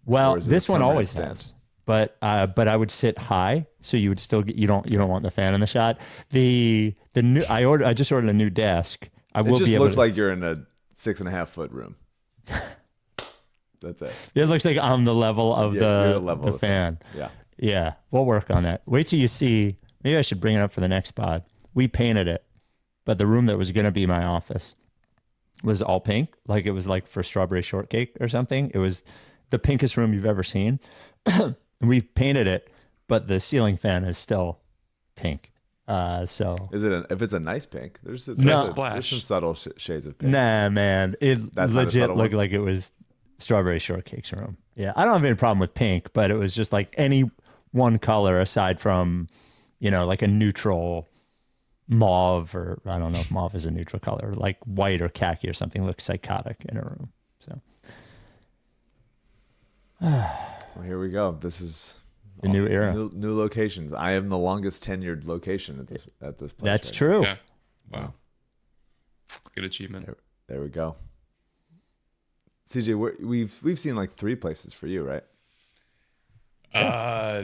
Well, Or is it this a one permanent always stand? has, but I would sit high, so you would still get, you don't want the fan in the shot. The new I just ordered a new desk. I It will just be able looks to, like you're in a 6.5 foot room. That's it. it looks like I'm the level of You're the level of the fan. Yeah. Yeah, we'll work on that. Wait till you see. Maybe I should bring it up for the next pod. We painted it, but the room that was going to be my office was all pink, like it was like for strawberry shortcake or something. It was the pinkest room you've ever seen. And we painted it, but the ceiling fan is still pink. So Is it if it's a nice pink? There's splash. some subtle shades of pink. nah, man, it That's not a legit subtle looked one? like it was strawberry shortcake's room. Yeah, I don't have any problem with pink, but it was just like any one color aside from, like a neutral mauve, or I don't know if mauve is a neutral color, like white or khaki or something looks psychotic in a room. So Well, here we go. This is the new era. New locations. I am the longest tenured location at this place. That's right true. Yeah. Wow. Good achievement. There we go. CJ, we've seen like 3 places for you, right?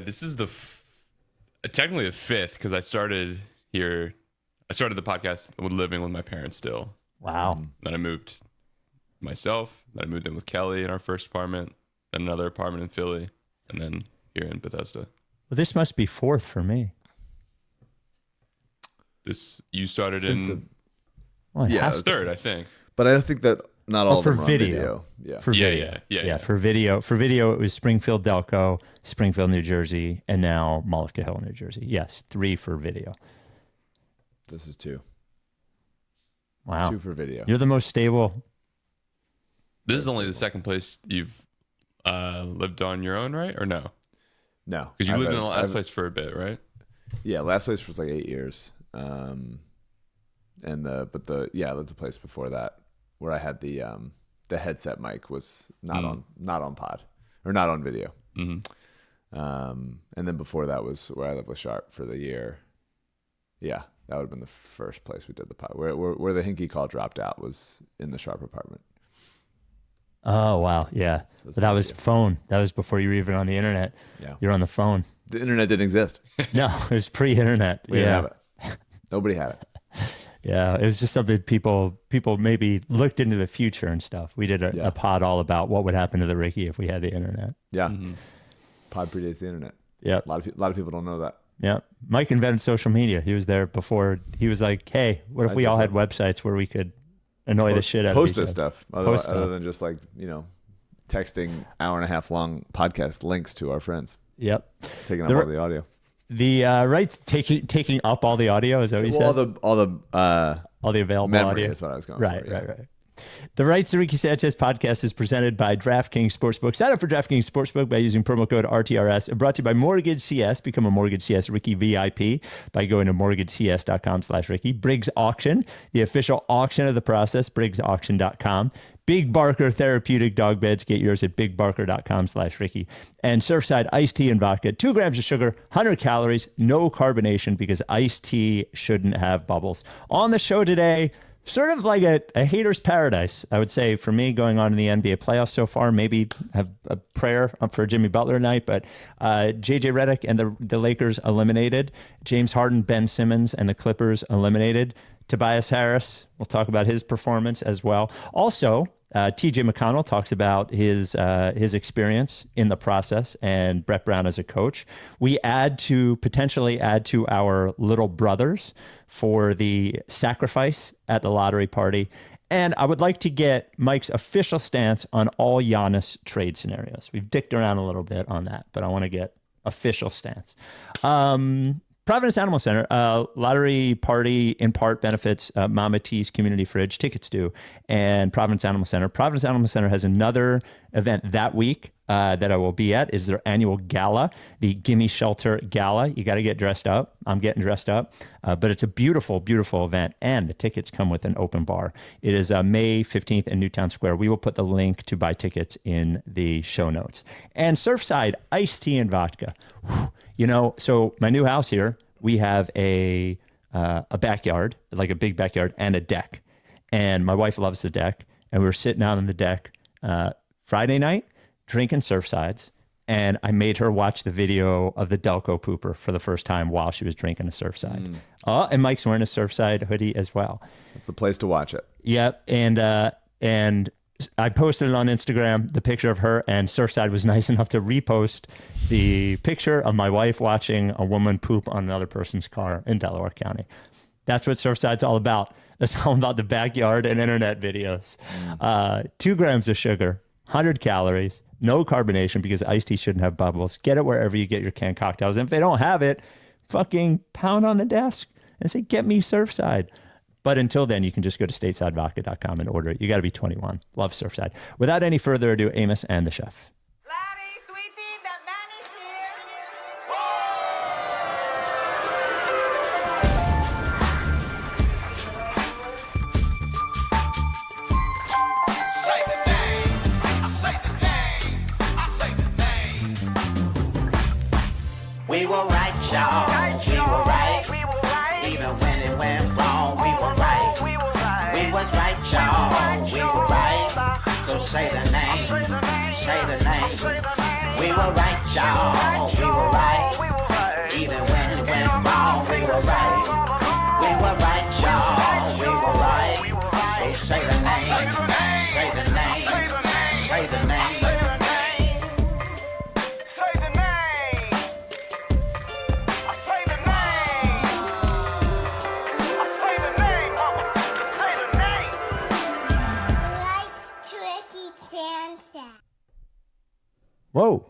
This is technically the 5th, because I started here. I started the podcast living with my parents still. Wow. Then I moved myself. Then I moved in with Kelly in our first apartment. Then another apartment in Philly, and then here in Bethesda. Well, this must be 4th for me. You started Since in Well, it Yeah, has to. 3rd, I think. But I think that not all for of them are on video. Yeah. For Yeah, video. yeah. For video, it was Springfield, Delco, Springfield, New Jersey, and now Mullica Hill, New Jersey. Yes, 3 for video. This is 2. Wow. 2 for video. You're the most stable. This is only the second place you've lived on your own, right? Or no? No. Because you I've lived in had- the last I've- place for a bit, right? Yeah, last place was like 8 years. That's the place before that where I had the headset mic was not on pod or not on video. Mm-hmm. And then before that was where I lived with Sharp for the year. Yeah, that would have been the first place we did the pod. Where the Hinky call dropped out was in the Sharp apartment. Oh, wow. Yeah. But that was phone. That was before you were even on the internet. Yeah. You're on the phone. The internet didn't exist. No, it was pre-internet. We didn't have it. Nobody had it. Yeah, it was just something people maybe looked into the future and stuff. We did a pod all about what would happen to the Ricky if we had the internet. Yeah. Mm-hmm. Pod predates the internet. Yep. A lot of people don't know that. Yeah. Mike invented social media. He was there before. He was like, hey, what if I we see all had something. whetsites where we could annoy the shit out of Post each this other? stuff. Post Other stuff. than just like, texting hour-and-a-half long podcast links to our friends. Yep. Taking up all the audio. The rights taking up all the audio, is that what you said? All the available memory audio. is what I was going Right, for. Yeah. right. The Rights to Ricky Sanchez podcast is presented by Draftkings Sportsbook. Sign up for Draftkings Sportsbook by using promo code RTRS. Brought to you by MortgageCS. Become a MortgageCS Ricky VIP by going to mortgagecs.com/Ricky. Briggs Auction, the official auction of the process, briggsauction.com. Big Barker Therapeutic Dog Beds. Get yours at bigbarker.com/Ricky. And Surfside iced tea and vodka. 2 grams of sugar, 100 calories, no carbonation because iced tea shouldn't have bubbles. On the show today, sort of like a hater's paradise, I would say, for me going on in the NBA playoffs so far. Maybe have a prayer up for Jimmy Butler tonight, but JJ Redick and the Lakers eliminated. James Harden, Ben Simmons, and the Clippers eliminated. Tobias Harris, we'll talk about his performance as well. Also, TJ McConnell talks about his experience in the process and Brett Brown as a coach. We potentially add to our little brothers for the sacrifice at the lottery party. And I would like to get Mike's official stance on all Giannis trade scenarios. We've dicked around a little bit on that, but I want to get official stance. Providence Animal Center, lottery party in part benefits Mama T's Community Fridge. Tickets do. And Providence Animal Center. Providence Animal Center has another event that week that I will be at, is their annual gala, the Gimme Shelter Gala. You got to get dressed up. I'm getting dressed up. But it's a beautiful, beautiful event. And the tickets come with an open bar. It is May 15th in Newtown Square. We will put the link to buy tickets in the show notes. And Surfside iced tea and vodka. So my new house here, we have a backyard, like a big backyard, and a deck. And my wife loves the deck. And we were sitting out on the deck Friday night, drinking Surfsides, and I made her watch the video of the Delco pooper for the first time while she was drinking a Surfside. And Mike's wearing a Surfside hoodie as well. It's the place to watch it. Yep. And I posted it on Instagram, the picture of her, and Surfside was nice enough to repost the picture of my wife watching a woman poop on another person's car in Delaware County. That's what Surfside's all about. That's all about the backyard and internet videos. 2 grams of sugar, 100 calories, no carbonation because iced tea shouldn't have bubbles. Get it wherever you get your canned cocktails. And if they don't have it, fucking pound on the desk and say, get me Surfside. But until then, you can just go to statesidevodka.com and order it. You got to be 21. Love Surfside. Without any further ado, Amos and the chef. Larry, sweetie, the man is here. Say the name, I say the name, I say the name. We were right, y'all. We were right. Even when it went wrong, we were right. We was right, y'all. We were right. So say the name. Say the name. We were right, y'all. We were right. Even when it went wrong, we were right. We were right, y'all. We were right. So say the name. Say the name. Say the name. Whoa.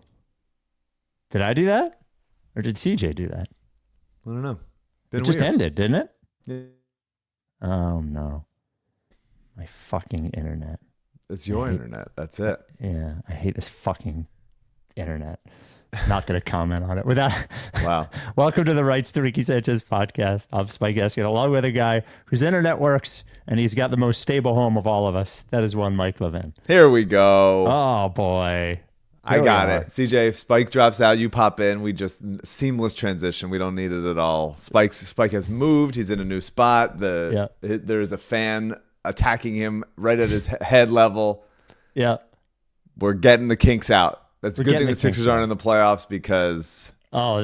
Did I do that? Or did CJ do that? I don't know. It just ended, didn't it? Yeah. Oh, no. My fucking internet. It's your internet. That's it. Yeah, I hate this fucking internet. Not going to comment on it. Wow. Welcome to the Rights to Ricky Sanchez podcast. I'm Spike Eskin, along with a guy whose internet works, and he's got the most stable home of all of us. That is one Mike Levin. Here we go. Oh, boy. I got it. CJ, if Spike drops out, you pop in. We just seamless transition. We don't need it at all. Spike has moved. He's in a new spot. There's a fan attacking him right at his head level. Yeah. We're getting the kinks out. That's a good thing the Sixers aren't in the playoffs because... Oh,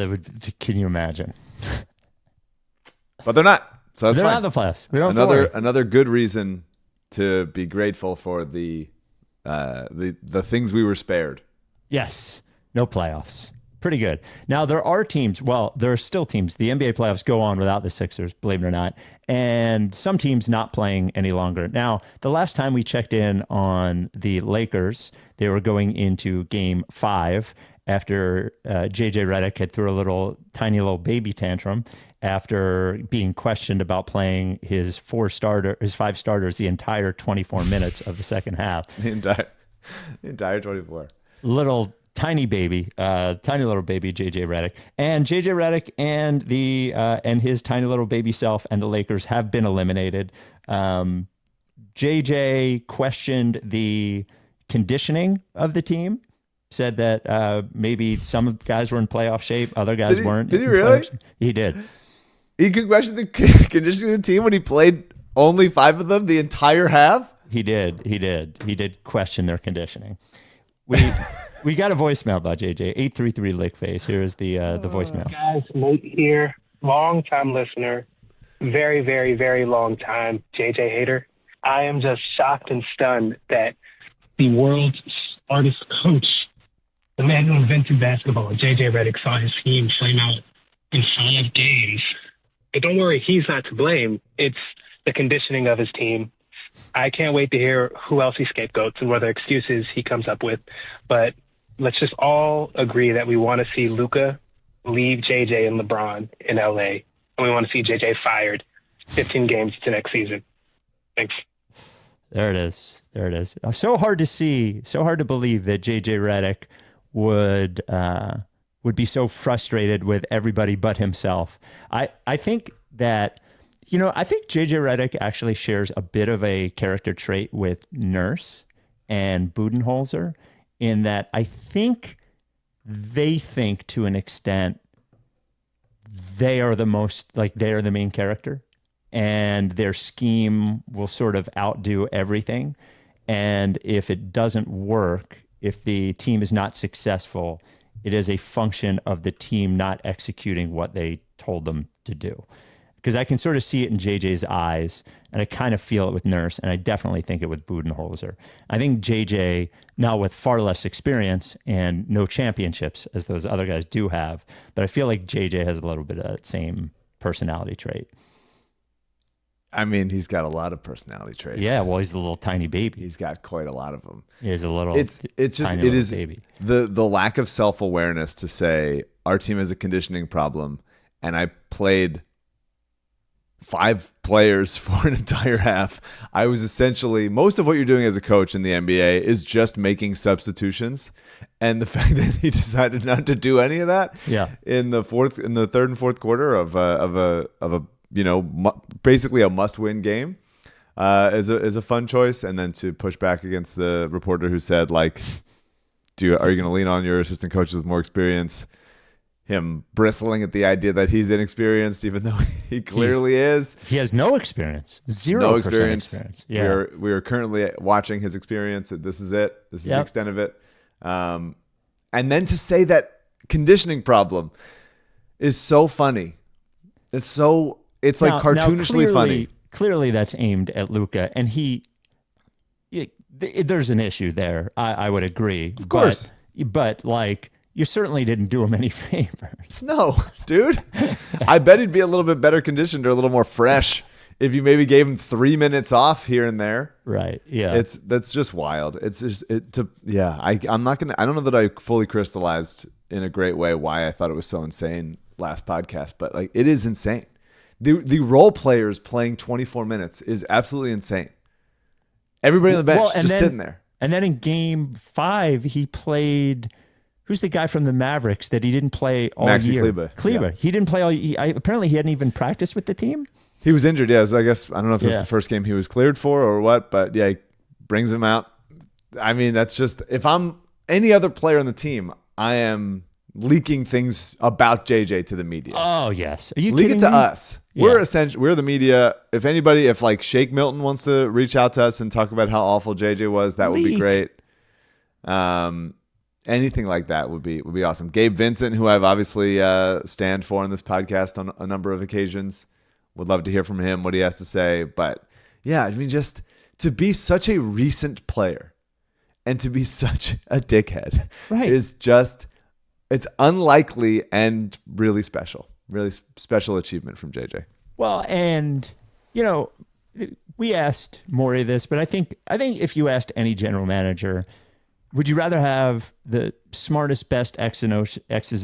can you imagine? But they're not. So that's they're fine. not in the playoffs. We don't have to worry. Another good reason to be grateful for the things we were spared. Yes. No playoffs. Pretty good. Now, there are teams. Well, there are still teams. The NBA playoffs go on without the Sixers, believe it or not. And some teams not playing any longer. Now, the last time we checked in on the Lakers, they were going into game 5 after JJ Redick had threw a tiny little baby tantrum after being questioned about playing his 5 starters the entire 24 minutes of the second half. The entire 24. Tiny little baby JJ Redick, and JJ Redick and and his tiny little baby self and the Lakers have been eliminated. JJ questioned the conditioning of the team, said that maybe some guys were in playoff shape, other guys weren't. Did he really? He did. He could question the conditioning of the team when he played only 5 of them the entire half? He did. He did question their conditioning. We got a voicemail about JJ, 833 Lickface. Here is the voicemail. Guys, Nate here, long time listener, very, very, very long time JJ hater. I am just shocked and stunned that the world's smartest coach, the man who invented basketball, JJ Redick, saw his team flame out in 5 games. But don't worry, he's not to blame. It's the conditioning of his team. I can't wait to hear who else he scapegoats and what other excuses he comes up with. But let's just all agree that we want to see Luka leave JJ and LeBron in LA. And we want to see JJ fired 15 games to next season. Thanks. There it is. So hard to see, so hard to believe that JJ Redick would be so frustrated with everybody but himself. I think that, I think JJ Redick actually shares a bit of a character trait with Nurse and Budenholzer in that I think they think to an extent they are the main character and their scheme will sort of outdo everything. And if it doesn't work, if the team is not successful, it is a function of the team not executing what they told them to do. Because I can sort of see it in JJ's eyes, and I kind of feel it with Nurse, and I definitely think it with Budenholzer. I think JJ, now with far less experience and no championships as those other guys do have, but I feel like JJ has a little bit of that same personality trait. I mean, he's got a lot of personality traits. Yeah, well, he's a little tiny baby. He's got quite a lot of them. He's a little. It's just tiny it is baby. The lack of self-awareness to say our team has a conditioning problem, and I played 5 players for an entire half. I was essentially, most of what you're doing as a coach in the NBA is just making substitutions, and the fact that he decided not to do any of that in the third and fourth quarter of a basically a must-win game is a fun choice. And then to push back against the reporter who said, like, are you going to lean on your assistant coaches with more experience? Him bristling at the idea that he's inexperienced, even though he clearly is. He has no experience. 0% experience. Yeah. We are currently watching his experience. This is it. This is the extent of it. And then to say that conditioning problem is so funny. It's like cartoonishly funny. Clearly that's aimed at Luka, and there's an issue there. I would agree. Of course. But like, you certainly didn't do him any favors. No, dude. I bet he'd be a little bit better conditioned or a little more fresh if you maybe gave him 3 minutes off here and there. Right. Yeah. That's just wild. It's just I don't know that I fully crystallized in a great way why I thought it was so insane last podcast, but like, it is insane. The role players playing 24 minutes is absolutely insane. Everybody on the bench sitting there. And then in game 5, he played. Who's the guy from the Mavericks that he didn't play all Maxi year? Kleber. Yeah. He didn't play all year. Apparently, he hadn't even practiced with the team. He was injured, yeah. So I guess, I don't know if it was the first game he was cleared for or what, but yeah, he brings him out. I mean, that's just, if I'm any other player on the team, I am leaking things about JJ to the media. Oh, yes. Are you Leak kidding it to me? us. Yeah. We're the media. If like Shake Milton wants to reach out to us and talk about how awful JJ was, that would be great. Anything like that would be awesome. Gabe Vincent, who I've obviously stand for on this podcast on a number of occasions, would love to hear from him, what he has to say. But yeah, I mean, just to be such a recent player and to be such a dickhead is just, it's unlikely and really special. Really special achievement from JJ. Well, and we asked Morey this, but I think if you asked any general manager, would you rather have the smartest, best X's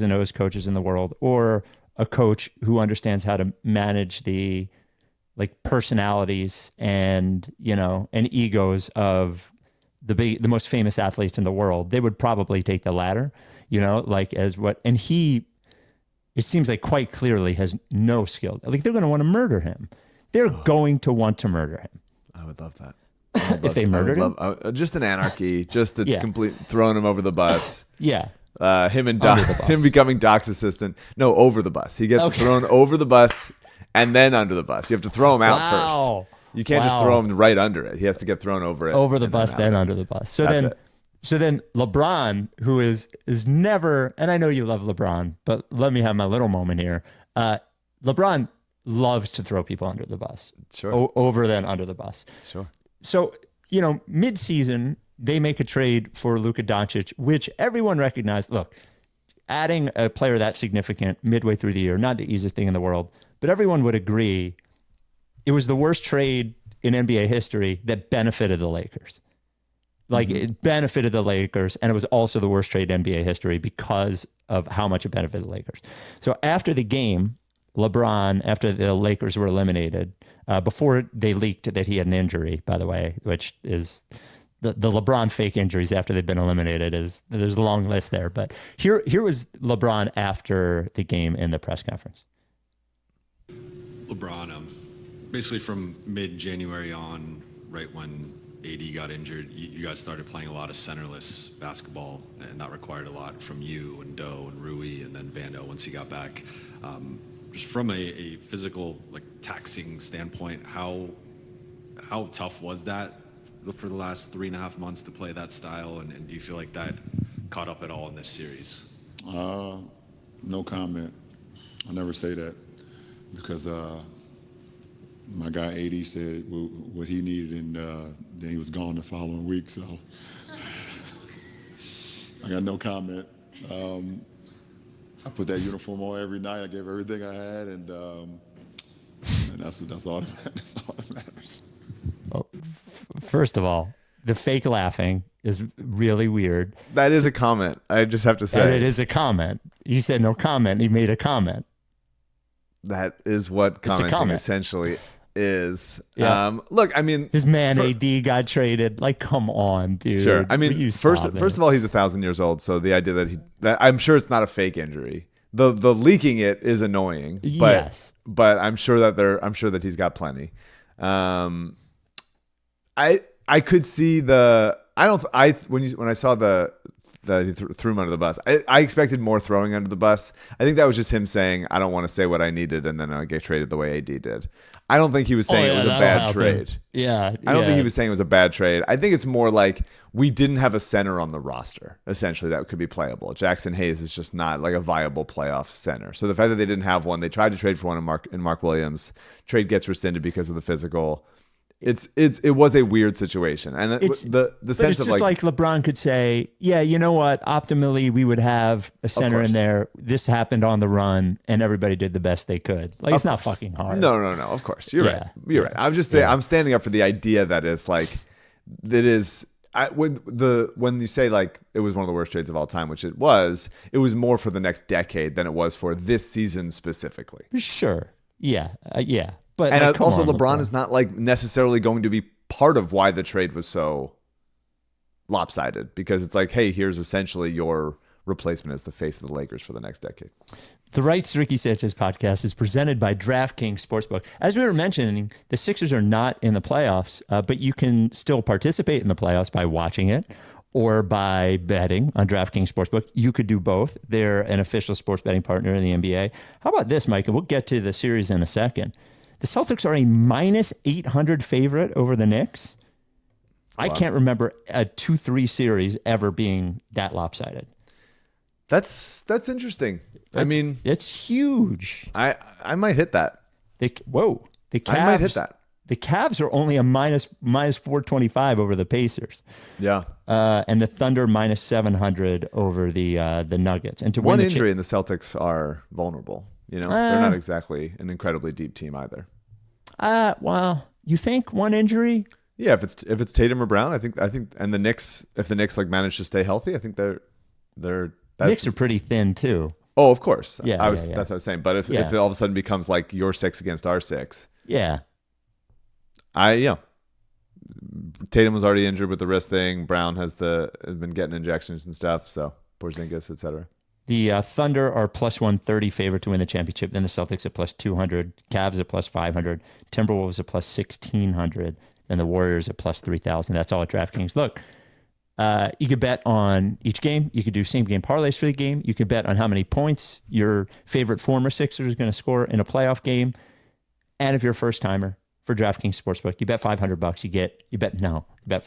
and O's coaches in the world, or a coach who understands how to manage the like personalities and and egos of the most famous athletes in the world? They would probably take the latter. And he, it seems like quite clearly has no skill. Like, they're going to want to murder him. They're going to want to murder him. I would love that. If they murdered him? Just an anarchy, just a complete throwing him over the bus. Yeah. Him becoming Doc's assistant. No, over the bus. He gets thrown over the bus and then under the bus. You have to throw him out first. You can't just throw him right under it. He has to get thrown over it. Over the bus, then under the bus. So then LeBron, who is never, and I know you love LeBron, but let me have my little moment here. LeBron loves to throw people under the bus. Sure. Over then under the bus. Sure. So, mid-season, they make a trade for Luka Doncic, which everyone recognized. Look, adding a player that significant midway through the year, not the easiest thing in the world, but everyone would agree it was the worst trade in NBA history that benefited the Lakers. Like, it benefited the Lakers, and it was also the worst trade in NBA history because of how much it benefited the Lakers. So after the game, LeBron, after the Lakers were eliminated, before they leaked that he had an injury, by the way, which is the LeBron fake injuries after they've been eliminated, there's a long list there. But here was LeBron after the game in the press conference. LeBron, basically from mid-January on, right when AD got injured, you guys started playing a lot of centerless basketball, and that required a lot from you and Doe and Rui and then Vando once he got back. Just from a physical, like, taxing standpoint, how tough was that for the last 3.5 months to play that style, and do you feel like that caught up at all in this series? No comment. I'll never say that because my guy AD said what he needed, and then he was gone the following week. So I got no comment. I put that uniform on every night. I gave everything I had, and that's all that matters. Well, first of all, the fake laughing is really weird. That is a comment. I just have to say. And it is a comment. You said no comment. He made a comment. That is what commenting essentially is. Yeah. Look, I mean, his man AD got traded. Like, come on, dude. Sure. I mean, first of all, he's 1,000 years old, so the idea that I'm sure it's not a fake injury. The leaking it is annoying, but yes. But I'm sure that he's got plenty. I could see when I saw that he threw him under the bus. I expected more throwing under the bus. I think that was just him saying, I don't want to say what I needed, and then I get traded the way AD did. I don't think he was saying it was a bad trade. Yeah. I don't think he was saying it was a bad trade. I think it's more like we didn't have a center on the roster, essentially, that could be playable. Jackson Hayes is just not like a viable playoff center. So the fact that they didn't have one, they tried to trade for one in Mark Williams. Trade gets rescinded because of the physical. It was a weird situation, and the sense of like LeBron could say, yeah, you know what? Optimally, we would have a center in there. This happened on the run, and everybody did the best they could. Like, it's not fucking hard. No. Of course, you're right. You're right. I'm just saying. I'm standing up for the idea that it's like that is. When you say like it was one of the worst trades of all time, which it was more for the next decade than it was for this season specifically. Sure. Yeah. Yeah. But and also, LeBron is not like necessarily going to be part of why the trade was so lopsided, because it's like, hey, here's essentially your replacement as the face of the Lakers for the next decade. The Rights to Ricky Sanchez podcast is presented by Draftkings Sportsbook. As we were mentioning, the Sixers are not in the playoffs, but you can still participate in the playoffs by watching it or by betting on DraftKings Sportsbook. You could do both. They're an official sports betting partner in the NBA. How about this, Mike? And we'll get to the series in a second. The Celtics are a minus 800 favorite over the Knicks. Wow. I can't remember a 2-3 series ever being that lopsided. That's interesting. I mean, it's huge. I might hit that. The Cavs, I might hit that. The Cavs are only a minus 425 over the Pacers. Yeah. And the Thunder minus 700 over the Nuggets. And to one win injury, and the Celtics are vulnerable. You know, they're not exactly an incredibly deep team either. Well, you think one injury? Yeah, if it's Tatum or Brown, I think, and the Knicks, if the Knicks like manage to stay healthy, I think they're Knicks are pretty thin too. Oh, of course. Yeah, that's what I was saying. But if it all of a sudden becomes like your 6 against our 6, yeah, Tatum was already injured with the wrist thing. Brown has been getting injections and stuff. So Porzingis, etc. The Thunder are plus 130 favorite to win the championship. Then the Celtics at plus 200, Cavs at plus 500, Timberwolves at plus 1,600, and the Warriors at plus 3,000. That's all at DraftKings. Look, you could bet on each game. You could do same game parlays for the game. You could bet on how many points your favorite former Sixer is going to score in a playoff game. And if you're a first timer for DraftKings Sportsbook, you bet $500. You bet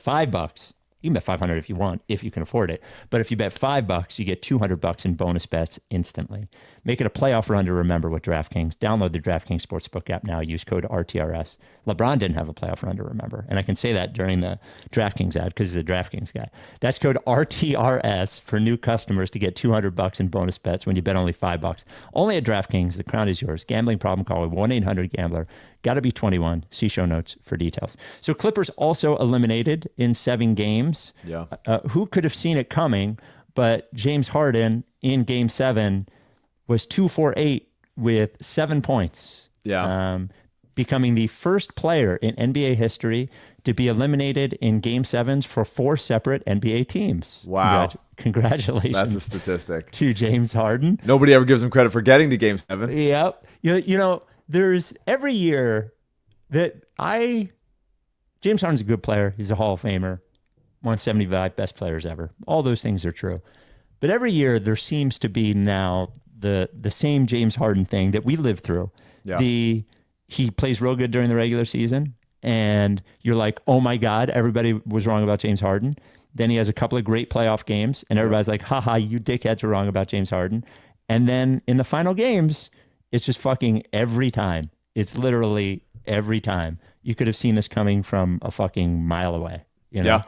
$5. You can bet $500 if you want, if you can afford it. But if you bet $5, you get $200 in bonus bets instantly. Make it a playoff run to remember with DraftKings. Download the DraftKings Sportsbook app now. Use code RTRS. LeBron didn't have a playoff run to remember. And I can say that during the DraftKings ad because he's a DraftKings guy. That's code RTRS for new customers to get $200 in bonus bets when you bet only $5. Only at DraftKings. The crown is yours. Gambling problem, call 1-800-GAMBLER. Got to be 21. See show notes for details. So Clippers also eliminated in 7 games. Yeah. Who could have seen it coming? But James Harden in Game 7 was 2-for-8 with 7 points. Yeah. Becoming the first player in NBA history to be eliminated in Game 7s for 4 separate NBA teams. Wow. Congratulations. That's a statistic. To James Harden. Nobody ever gives him credit for getting to Game 7. Yep. You know, there's every year that James Harden's a good player. He's a Hall of Famer. 175 best players ever. All those things are true. But every year there seems to be now the same James Harden thing that we lived through. Yeah. He plays real good during the regular season, and you're like, oh my God, everybody was wrong about James Harden. Then he has a couple of great playoff games, and everybody's like, haha, you dickheads are wrong about James Harden. And then in the final games, it's just fucking every time. It's literally every time. You could have seen this coming from a fucking mile away. You know?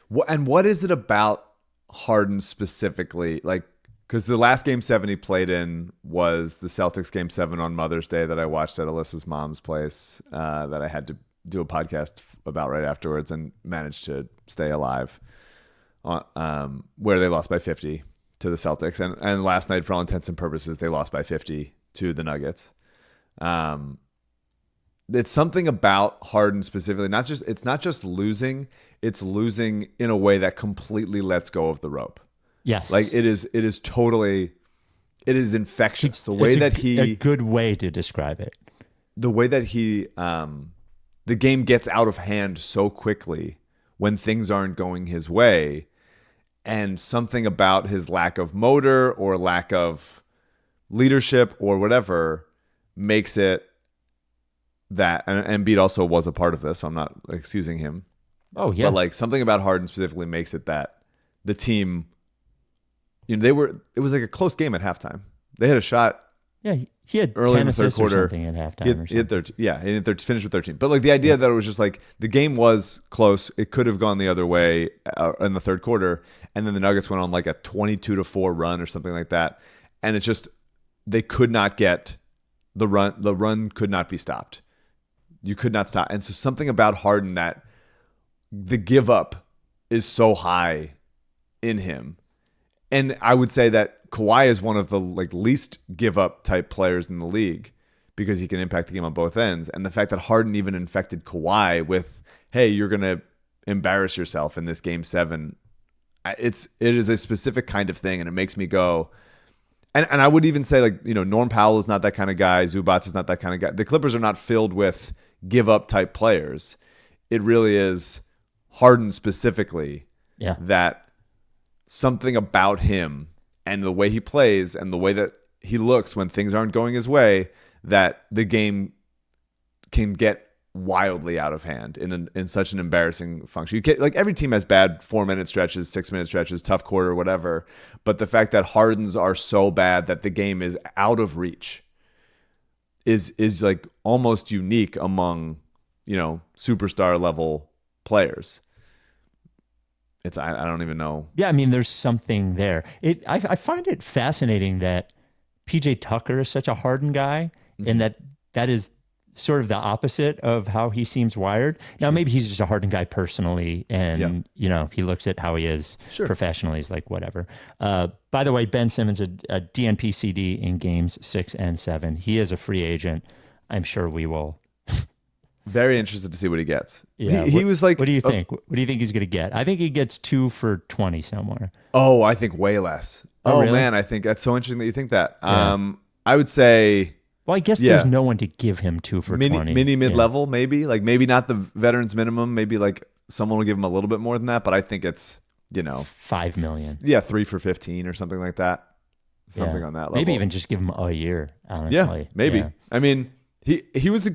Yeah. And what is it about Harden specifically? Like, because the last Game 7 he played in was the Celtics Game 7 on Mother's Day that I watched at Alyssa's mom's place, that I had to do a podcast about right afterwards and managed to stay alive, where they lost by 50 to the Celtics. And last night, for all intents and purposes, they lost by 50 to the Nuggets. It's something about Harden specifically. It's not just losing, it's losing in a way that completely lets go of the rope. Yes. Like it is infectious. The way that a good way to describe it. The way that the game gets out of hand so quickly when things aren't going his way, and something about his lack of motor or lack of leadership or whatever makes it that, and Embiid also was a part of this, so I'm not excusing him. Oh yeah. But like something about Harden specifically makes it that the team, it was like a close game at halftime. They had a shot. Yeah, he had early 10 in the third assists quarter. or something at halftime. He had 13. Yeah, he finished with 13. But like the idea that it was just like the game was close. It could have gone the other way in the third quarter, and then the Nuggets went on like a 22-4 run or something like that, and it just they could not get the run. The run could not be stopped. You could not stop. And so something about Harden that the give up is so high in him. And I would say that Kawhi is one of the like least give up type players in the league because he can impact the game on both ends. And the fact that Harden even infected Kawhi with, hey, you're going to embarrass yourself in this Game 7. It is a specific kind of thing. And it makes me go, and I would even say like, Norm Powell is not that kind of guy. Zubats is not that kind of guy. The Clippers are not filled with give up type players. It really is Harden specifically that something about him and the way he plays and the way that he looks when things aren't going his way, that the game can get wildly out of hand in such an embarrassing function. You get like every team has bad 4-minute stretches, 6-minute stretches, tough quarter, whatever. But the fact that Harden's are so bad that the game is out of reach is like almost unique among, superstar level players. I don't even know. Yeah, I mean, there's something there. I find it fascinating that PJ Tucker is such a Harden guy, and that is sort of the opposite of how he seems wired. Now, maybe he's just a Harden guy personally, and he looks at how he is professionally. He's like, whatever. By the way, Ben Simmons, a DNP CD in games 6 and 7. He is a free agent. I'm sure we will. Very interested to see what he gets. Yeah, he was like, what do you think? What do you think he's going to get? I think he gets 2 for 20 somewhere. Oh, I think way less. Oh, really? Man, I think that's so interesting that you think that. Yeah. I would say. Well, I guess there's no one to give him 2 for 20. Mid-level, maybe. Like maybe not the veterans minimum. Maybe like someone will give him a little bit more than that. But I think it's, $5 million. Yeah, 3 for 15 or something like that. Something on that level. Maybe even just give him a year, honestly. Yeah, maybe. Yeah. I mean, he was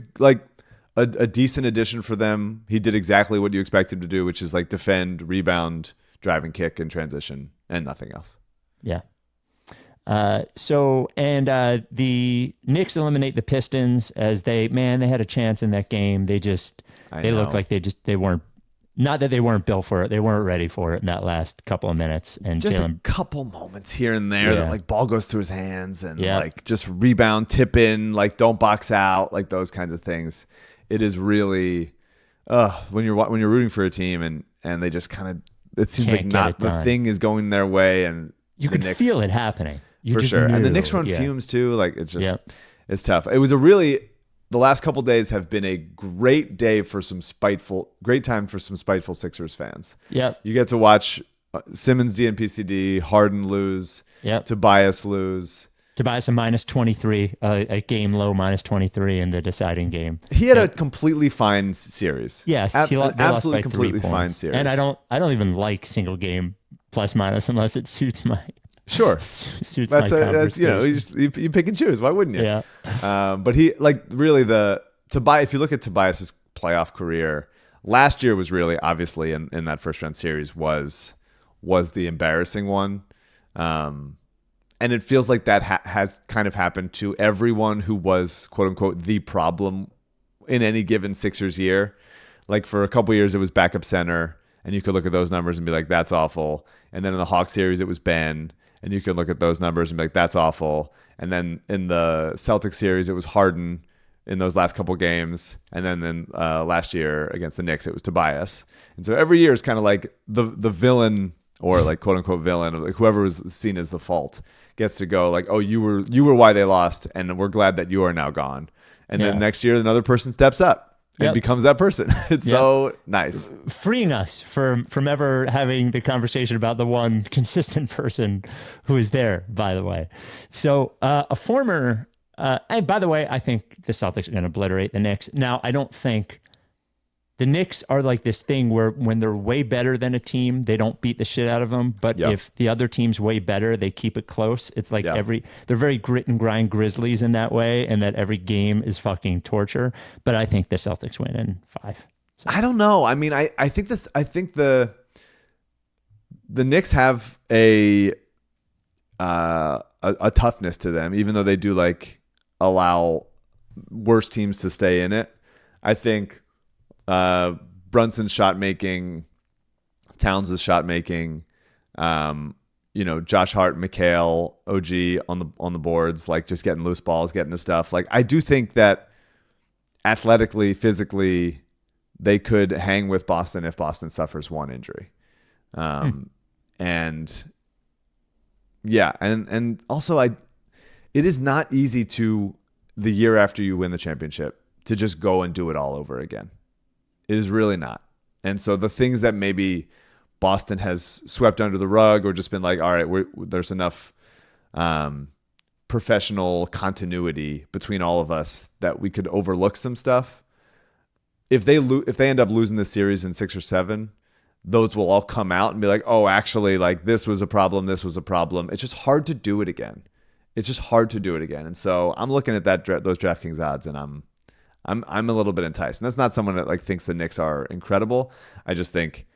a decent addition for them. He did exactly what you expect him to do, which is like defend, rebound, drive and kick, and transition, and nothing else. Yeah. The Knicks eliminate the Pistons as they had a chance in that game. They looked like they weren't, not that they weren't built for it. They weren't ready for it in that last couple of minutes. And just a couple moments here and there that like ball goes through his hands and like just rebound, tip in, like don't box out, like those kinds of things. It is really, when you're rooting for a team and they just kind of, it seems like not the thing is going their way, and you can feel it happening. For sure. And the Knicks were on fumes too. Like it's just, it's tough. It was the last couple of days have been a great time for some spiteful Sixers fans. Yeah. You get to watch Simmons DNPCD, Harden lose, Tobias lose. Tobias a -23, a game low -23 in the deciding game. He had a completely fine series. Yes, he absolutely completely fine series. And I don't even like single game plus minus unless it suits my suits that's my conversation. You pick and choose. Why wouldn't you? Yeah. But he like really if you look at Tobias's playoff career. Last year was really obviously in that first round series was the embarrassing one. And it feels like that has kind of happened to everyone who was, quote unquote, the problem in any given Sixers year. Like for a couple years, it was backup center, and you could look at those numbers and be like, that's awful. And then in the Hawks series, it was Ben, and you could look at those numbers and be like, that's awful. And then in the Celtics series, it was Harden in those last couple games. And then in last year against the Knicks, it was Tobias. And so every year is kind of like the villain, or like quote unquote villain, like whoever was seen as the fault gets to go like, oh, you were why they lost, and we're glad that you are now gone. And then next year, another person steps up and becomes that person. It's so nice. Freeing us from ever having the conversation about the one consistent person who is there, by the way. So a former, and by the way, I think the Celtics are going to obliterate the Knicks. Now, I don't think the Knicks are like this thing where when they're way better than a team, they don't beat the shit out of them. But if the other team's way better, they keep it close. It's like they're very grit and grind Grizzlies in that way, and that every game is fucking torture. But I think the Celtics win in 5. So. I don't know. I mean, I think the Knicks have a toughness to them, even though they do like allow worse teams to stay in it. I think Brunson's shot making, Towns' shot making, Josh Hart, Mikhail, OG on the boards, like just getting loose balls, getting to stuff. Like I do think that athletically, physically, they could hang with Boston if Boston suffers one injury. And also it is not easy to, the year after you win the championship, to just go and do it all over again. It is really not. And so the things that maybe Boston has swept under the rug, or just been like, all right, there's enough professional continuity between all of us that we could overlook some stuff. If they end up losing the series in 6 or 7, those will all come out and be like, oh, actually, like this was a problem. This was a problem. It's just hard to do it again. And so I'm looking at those DraftKings odds, and I'm a little bit enticed. And that's not someone that like thinks the Knicks are incredible. I just think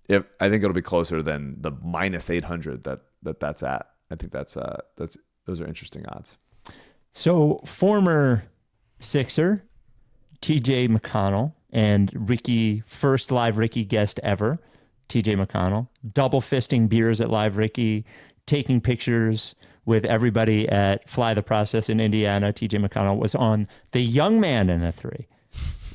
I think it'll be closer than the minus 800 that's at. I think those are interesting odds. So former Sixer TJ McConnell and Ricky, first live Ricky guest ever, TJ McConnell, double fisting beers at Live Ricky, taking pictures with everybody at Fly the Process in Indiana. TJ McConnell was on The Young Man in the 3,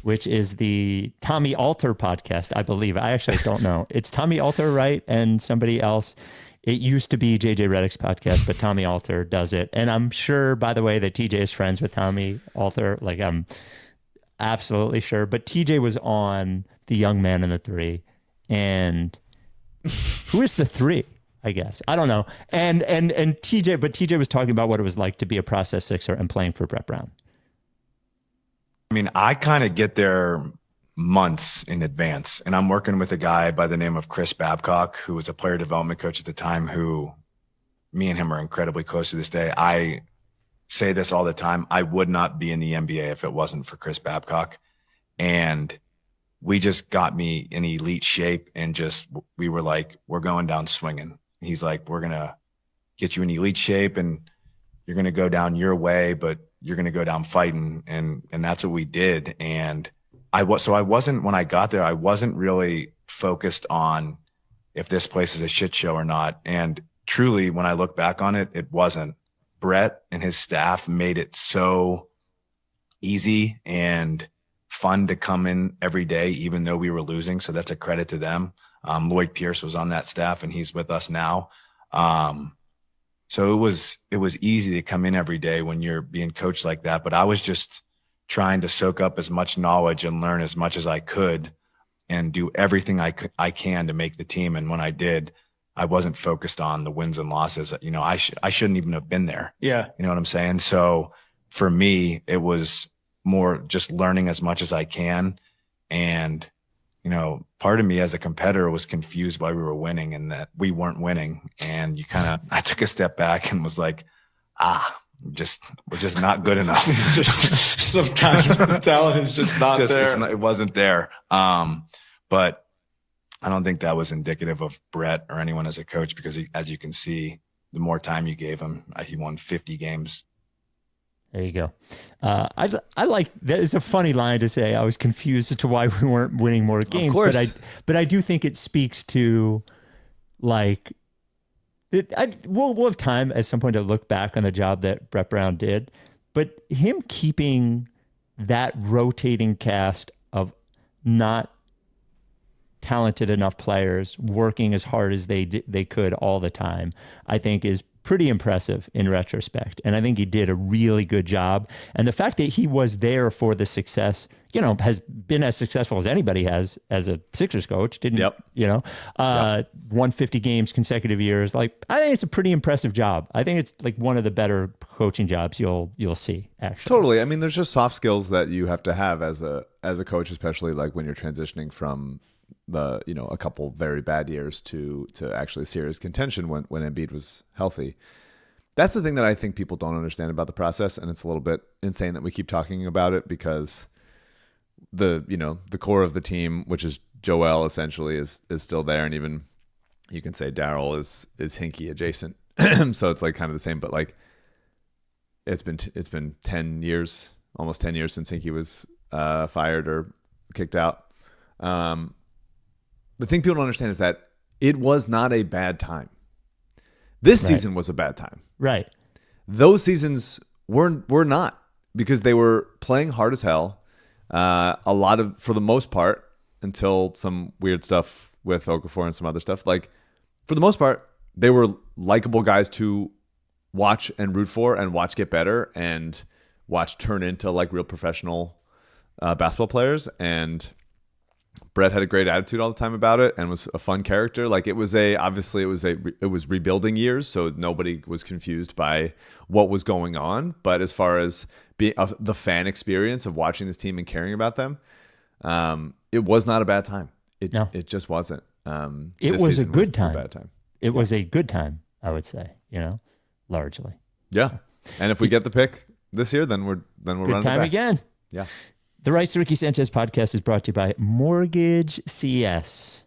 which is the Tommy Alter podcast, I believe. I actually don't know. It's Tommy Alter, right? And somebody else. It used to be JJ Redick's podcast, but Tommy Alter does it. And I'm sure, by the way, that TJ is friends with Tommy Alter. Like, I'm absolutely sure. But TJ was on The Young Man in the 3. And who is the 3? I guess. I don't know. And TJ was talking about what it was like to be a process Sixer and playing for Brett Brown. I mean, I kind of get there months in advance, and I'm working with a guy by the name of Chris Babcock, who was a player development coach at the time, who me and him are incredibly close to this day. I say this all the time. I would not be in the NBA if it wasn't for Chris Babcock. And we just got me in elite shape, and we were like, we're going down swinging. He's like, we're going to get you in elite shape, and you're going to go down your way, but you're going to go down fighting. And that's what we did. And when I got there, I wasn't really focused on if this place is a shit show or not. And truly, when I look back on it, it wasn't. Brett and his staff made it so easy and fun to come in every day, even though we were losing. So that's a credit to them. Lloyd Pierce was on that staff, and he's with us now. So it was easy to come in every day when you're being coached like that. But I was just trying to soak up as much knowledge and learn as much as I could and do everything I can to make the team. And when I did, I wasn't focused on the wins and losses. You know, I shouldn't even have been there. Yeah. You know what I'm saying? So for me, it was more just learning as much as I can. And, you know, part of me as a competitor was confused why we were winning and that we weren't winning. And I took a step back and was like, we're just not good enough. It's just sometimes the talent is just not there. It wasn't there. But I don't think that was indicative of Brett or anyone as a coach, because as you can see, the more time you gave him, he won 50 games. There you go. I like that. It's a funny line to say. I was confused as to why we weren't winning more games, Of course. but I do think it speaks to like we'll have time at some point to look back on the job that Brett Brown did, but him keeping that rotating cast of not talented enough players working as hard as they could all the time, I think is pretty impressive in retrospect. And I think he did a really good job. And the fact that he was there for the success, has been as successful as anybody has as a Sixers coach, won 50 games consecutive years. Like, I think it's a pretty impressive job. I think it's like one of the better coaching jobs you'll see, actually. Totally. I mean, there's just soft skills that you have to have as a coach, especially like when you're transitioning from a couple very bad years to actually serious contention when Embiid was healthy. That's the thing that I think people don't understand about the process, and it's a little bit insane that we keep talking about it, because the core of the team, which is Joel essentially, is still there, and even you can say Daryl is Hinkie adjacent. So it's like kind of the same, but like it's been 10 years, almost 10 years since Hinkie was fired or kicked out. The thing people don't understand is that it was not a bad time. This season was a bad time. Right. Those seasons were not, because they were playing hard as hell. For the most part, until some weird stuff with Okafor and some other stuff. Like, for the most part, they were likable guys to watch and root for and watch get better and watch turn into like real professional basketball players. And Brett had a great attitude all the time about it and was a fun character. Like, it was rebuilding years, so nobody was confused by what was going on. But as far as being the fan experience of watching this team and caring about them, it was not a bad time. It just wasn't. It was a good time. A bad time. It was a good time, I would say. Largely. Yeah. And if we get the pick this year, then we're good running time it back. again. Yeah. The Rights to Ricky Sanchez podcast is brought to you by MortgageCS.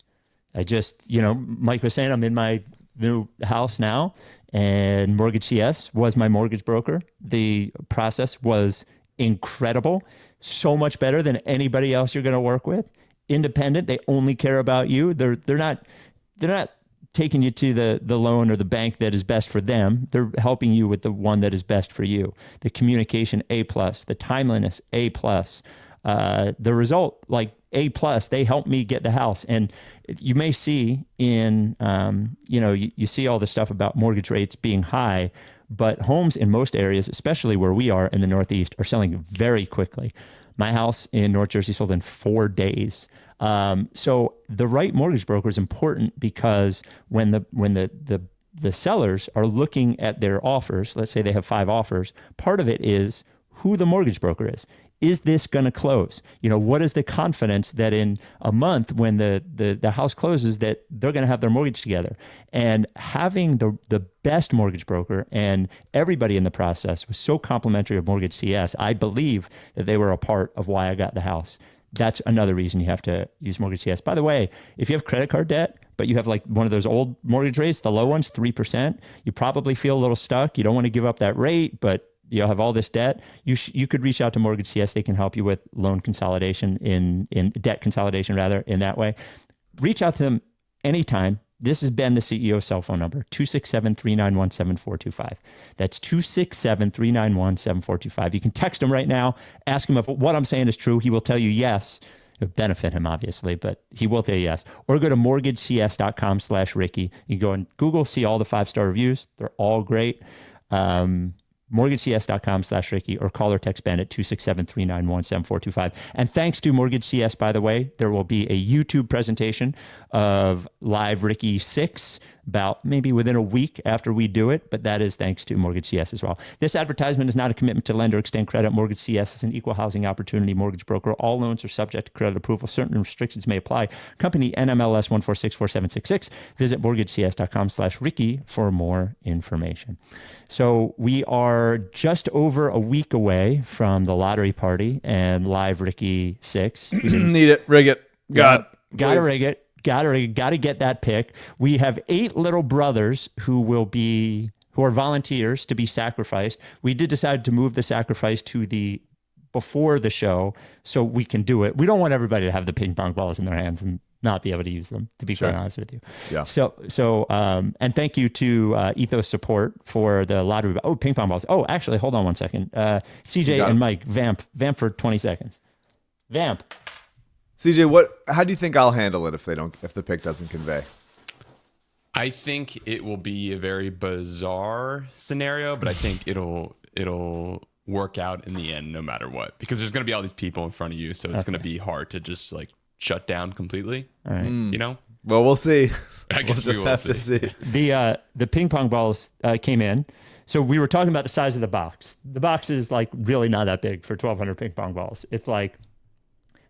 Mike was saying, I'm in my new house now, and MortgageCS was my mortgage broker. The process was incredible, so much better than anybody else you're going to work with. Independent, they only care about you. They're not taking you to the loan or the bank that is best for them. They're helping you with the one that is best for you. The communication, A+, the timeliness, A+. The result, like A+, they helped me get the house. And you may see in, you see all the stuff about mortgage rates being high, but homes in most areas, especially where we are in the Northeast, are selling very quickly. My house in North Jersey sold in 4 days. So the right mortgage broker is important, because when the sellers are looking at their offers, let's say they have 5 offers, part of it is who the mortgage broker is. Is this going to close? What is the confidence that in a month when the house closes that they're going to have their mortgage together? And having the best mortgage broker and everybody in the process was so complimentary of MortgageCS. I believe that they were a part of why I got the house. That's another reason you have to use MortgageCS. By the way, if you have credit card debt, but you have like one of those old mortgage rates, the low ones, 3%, you probably feel a little stuck. You don't want to give up that rate, but you'll have all this debt. You could reach out to MortgageCS. They can help you with loan consolidation in debt consolidation rather in that way. Reach out to them anytime. This has been the CEO's cell phone number, 267-391-7425. That's 267-391-7425. You can text him right now. Ask him if what I'm saying is true. He will tell you yes. It would benefit him, obviously, but he will tell you yes. Or go to mortgagecs.com/Ricky. You go and Google, see all the 5-star reviews. They're all great. mortgagecs.com/Ricky, or call or text Ben at 267-391-7425. And thanks to MortgageCS, by the way, there will be a YouTube presentation of live Ricky 6 about maybe within a week after we do it, but that is thanks to MortgageCS as well. This advertisement is not a commitment to lend or extend credit. MortgageCS is an equal housing opportunity mortgage broker. All loans are subject to credit approval. Certain restrictions may apply. Company NMLS 1464766. Visit mortgagecs.com/Ricky for more information. So we are just over a week away from the lottery party and live Ricky 6. Need it. Rig it. Got to rig it. Got to get that pick. We have 8 little brothers who are volunteers to be sacrificed. We did decide to move the sacrifice to before the show so we can do it. We don't want everybody to have the ping pong balls in their hands and not be able to use them, to be quite honest with you. Yeah. So and thank you to Ethos Support for the lottery. Oh, ping pong balls. Oh, actually, hold on one second. CJ and Mike, vamp for 20 seconds. Vamp. CJ, how do you think I'll handle it if the pick doesn't convey? I think it will be a very bizarre scenario, but I think it'll work out in the end no matter what, because there's going to be all these people in front of you, so it's going to be hard to just like shut down completely. All right. You know? Well, we'll see. I guess we'll just have to see. The ping pong balls came in. So we were talking about the size of the box. The box is like really not that big for 1,200 ping pong balls. It's like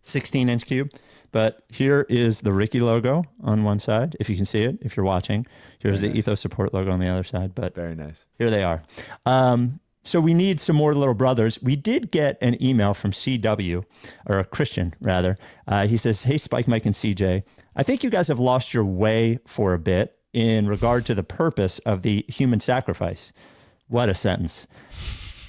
16-inch cube. But here is the Ricky logo on one side, if you can see it, if you're watching. Here's the Ethos Support logo on the other side. But very nice. Here they are. So we need some more little brothers. We did get an email from CW, or a Christian rather. He says, "Hey, Spike, Mike, and CJ, I think you guys have lost your way for a bit in regard to the purpose of the human sacrifice." What a sentence.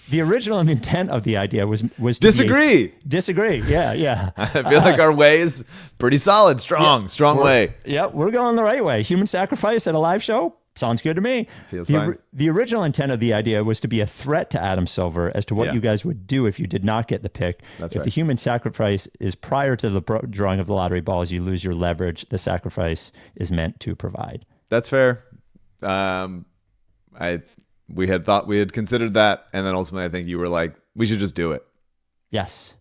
The original intent of the idea was to disagree. Disagree. Yeah. I feel like our way is pretty solid, strong way. Yeah, we're going the right way. Human sacrifice at a live show? Sounds good to me. Feels fine. The original intent of the idea was to be a threat to Adam Silver as to what you guys would do if you did not get the pick. That's if the human sacrifice is prior to the drawing of the lottery balls, you lose your leverage. The sacrifice is meant to provide. That's fair. We had considered that, and then ultimately I think you were like, we should just do it. Yes,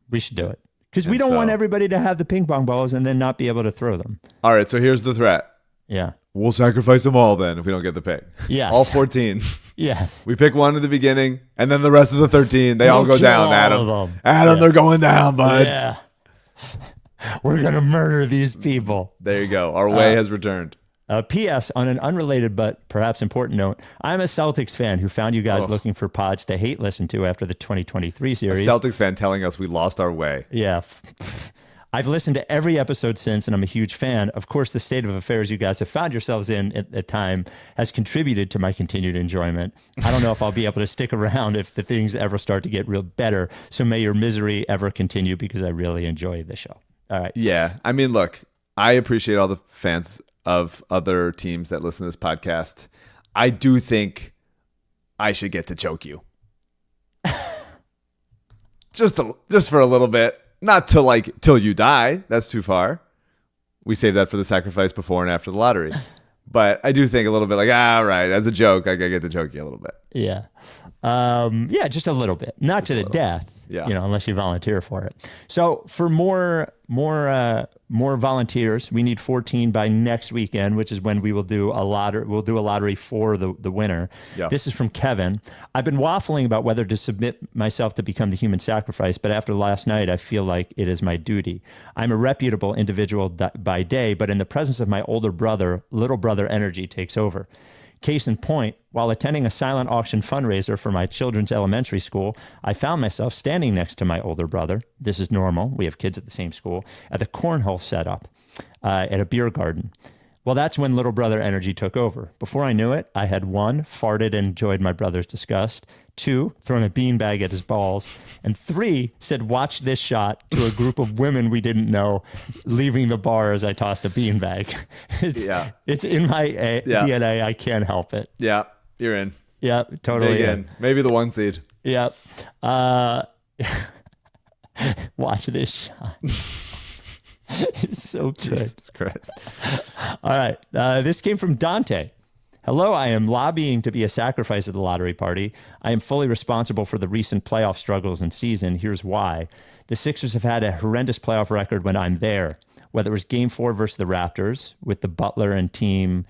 we should do it. Because we don't want everybody to have the ping pong balls and then not be able to throw them. All right, so here's the threat. Yeah. We'll sacrifice them all then if we don't get the pick. Yes. All 14. Yes. We pick one at the beginning, and then the rest of the 13, they all go down, Adam. Adam, they're going down, bud. Yeah. We're going to murder these people. There you go. Our way has returned. P.S. On an unrelated but perhaps important note, I'm a Celtics fan who found you guys looking for pods to hate listen to after the 2023 series. A Celtics fan telling us we lost our way. Yeah. I've listened to every episode since, and I'm a huge fan. Of course, the state of affairs you guys have found yourselves in at the time has contributed to my continued enjoyment. I don't know if I'll be able to stick around if the things ever start to get real better. So may your misery ever continue, because I really enjoy the show. All right. Yeah. I mean, look, I appreciate all the fans of other teams that listen to this podcast. I do think I should get to choke you. just for a little bit. Not till you die. That's too far. We save that for the sacrifice before and after the lottery. But I do think a little bit like, all right, as a joke, I gotta get to choke you a little bit. Yeah. Just a little bit. Not to the death. Yeah. Unless you volunteer for it. So for more volunteers, we need 14 by next weekend, which is when we will do a lottery. We'll do a lottery for the winner. Yeah. This is from Kevin. I've been waffling about whether to submit myself to become the human sacrifice, but after last night, I feel like it is my duty. I'm a reputable individual by day, but in the presence of my older brother, little brother energy takes over. Case in point, while attending a silent auction fundraiser for my children's elementary school, I found myself standing next to my older brother. This is normal. We have kids at the same school. At the cornhole setup at a beer garden. Well, that's when little brother energy took over. Before I knew it, I had 1, farted and enjoyed my brother's disgust. 2, thrown a beanbag at his balls. And 3, said, watch this shot to a group of women we didn't know, leaving the bar as I tossed a beanbag. It's in my DNA. I can't help it. Yeah, you're in. Yeah, totally in. Maybe the 1 seed. Yeah. Watch this shot. It's so good. Jesus Christ. All right. This came from Dante. Hello, I am lobbying to be a sacrifice at the lottery party. I am fully responsible for the recent playoff struggles and season. Here's why. The Sixers have had a horrendous playoff record when I'm there. Whether it was Game 4 versus the Raptors with the Butler and team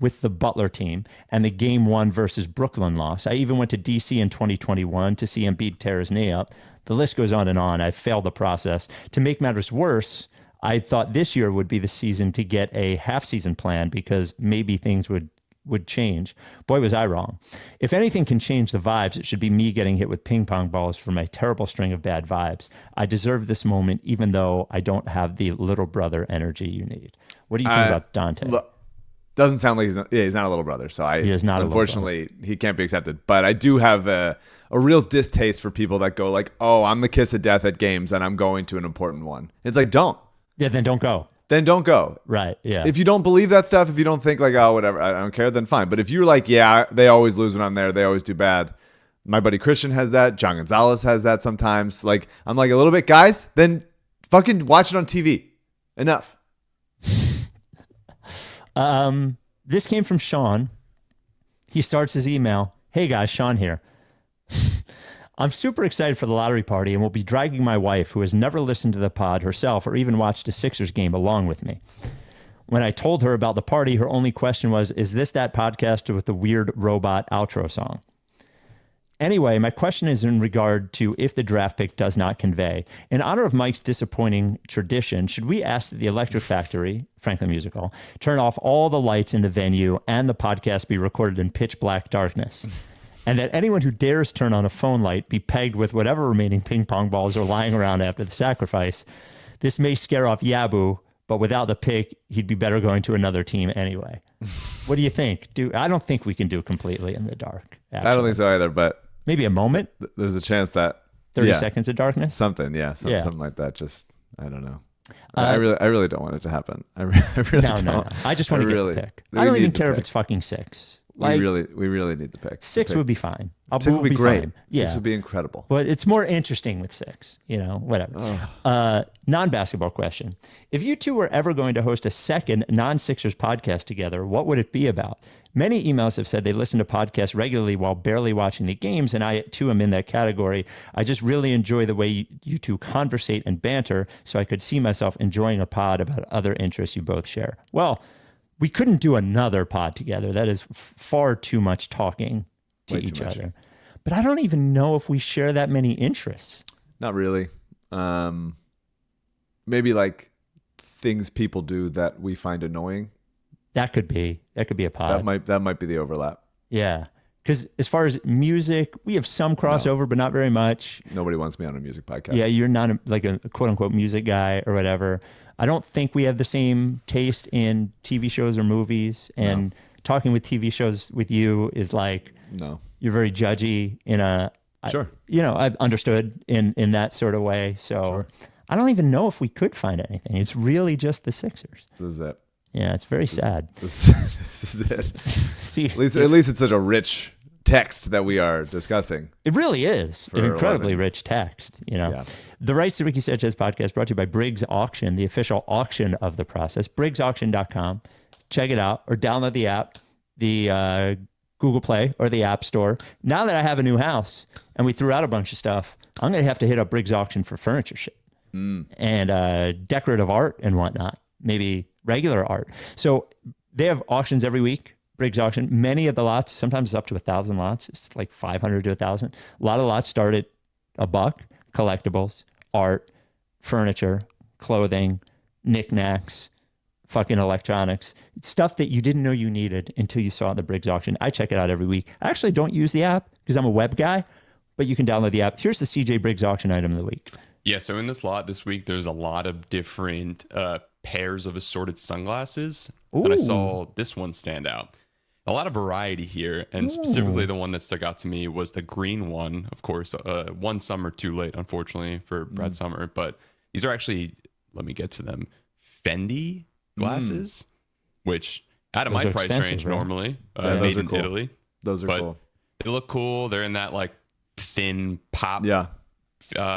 with the Butler team and the game 1 versus Brooklyn loss. I even went to DC in 2021 to see Embiid tear his knee up. The list goes on and on. I failed the process. To make matters worse, I thought this year would be the season to get a half-season plan because maybe things would change. Boy, was I wrong. If anything can change the vibes, it should be me getting hit with ping pong balls for my terrible string of bad vibes. I deserve this moment, even though I don't have the little brother energy you need. What do you think about Dante? Doesn't sound like he's not a little brother. So he is not. Unfortunately, he can't be accepted. But I do have a real distaste for people that go like, "Oh, I'm the kiss of death at games, and I'm going to an important one." It's like, don't. Yeah, then don't go. Then don't go. Right. Yeah. If you don't believe that stuff, if you don't think like, oh, whatever, I don't care, then fine. But if you're like, yeah, they always lose when I'm there, they always do bad. My buddy Christian has that. John Gonzalez has that sometimes. Like, I'm like, a little bit, guys, then fucking watch it on TV. Enough. This came from Sean. He starts his email. Hey guys, Sean here. I'm super excited for the lottery party and will be dragging my wife, who has never listened to the pod herself or even watched a Sixers game, along with me. When I told her about the party, her only question was, is this that podcast with the weird robot outro song? Anyway, my question is in regard to if the draft pick does not convey. In honor of Mike's disappointing tradition, should we ask that the Electric Factory, Franklin Musical, turn off all the lights in the venue and the podcast be recorded in pitch black darkness? And that anyone who dares turn on a phone light be pegged with whatever remaining ping pong balls are lying around after the sacrifice. This may scare off Yabu, but without the pick, he'd be better going to another team anyway. What do you think? I don't think we can do completely in the dark. Actually. I don't think so either, but maybe a moment. There's a chance that 30 seconds of darkness. Something like that. Just I don't know. I really don't want it to happen. I really don't. No. I just want to get the pick. I don't even care if it's fucking 6. Like, we really need the pick. 6 would be fine. 6 would be great. Fine. Yeah. 6 would be incredible. But it's more interesting with 6, whatever. Non-basketball question. If you two were ever going to host a second non-Sixers podcast together, what would it be about? Many emails have said they listen to podcasts regularly while barely watching the games, and I too am in that category. I just really enjoy the way you two conversate and banter, so I could see myself enjoying a pod about other interests you both share. Well, we couldn't do another pod together. That is far too much talking to each other. But I don't even know if we share that many interests. Not really. Maybe like things people do that we find annoying. That could be a pod. That might be the overlap. Yeah. Because as far as music, we have some crossover, but not very much. Nobody wants me on a music podcast. Yeah, you're not like a quote unquote music guy or whatever. I don't think we have the same taste in TV shows or movies. And talking with TV shows with you is like, you're very judgy in a, sure. I've understood in that sort of way. So I don't even know if we could find anything. It's really just the Sixers. This is it. Yeah, it's very sad. This is it. See, at least it's such a rich text that we are discussing. It really is an incredibly rich text. Yeah. The Rights to Ricky Sanchez podcast brought to you by Briggs Auction, the official auction of the process. BriggsAuction.com. Check it out or download the app, the Google Play or the App Store. Now that I have a new house and we threw out a bunch of stuff, I'm going to have to hit up Briggs Auction for furniture shit and decorative art and whatnot. Maybe regular art. So they have auctions every week. Briggs Auction. Many of the lots, sometimes it's up to 1,000 lots. It's like 500 to 1,000. A lot of lots start at $1. Collectibles, art, furniture, clothing, knickknacks, fucking electronics, stuff that you didn't know you needed until you saw it in the Briggs Auction. I check it out every week. I actually don't use the app because I'm a web guy, but you can download the app. Here's the CJ Briggs Auction item of the week. Yeah, so in this lot this week, there's a lot of different pairs of assorted sunglasses. Ooh. And I saw this one stand out. A lot of variety here, and specifically the one that stuck out to me was the green one. Of course, one summer too late, unfortunately, for Brad Summer. But these are actually, let me get to them, Fendi glasses, which out of my price range normally, made in Italy. Those are cool. They look cool. They're in that like thin pop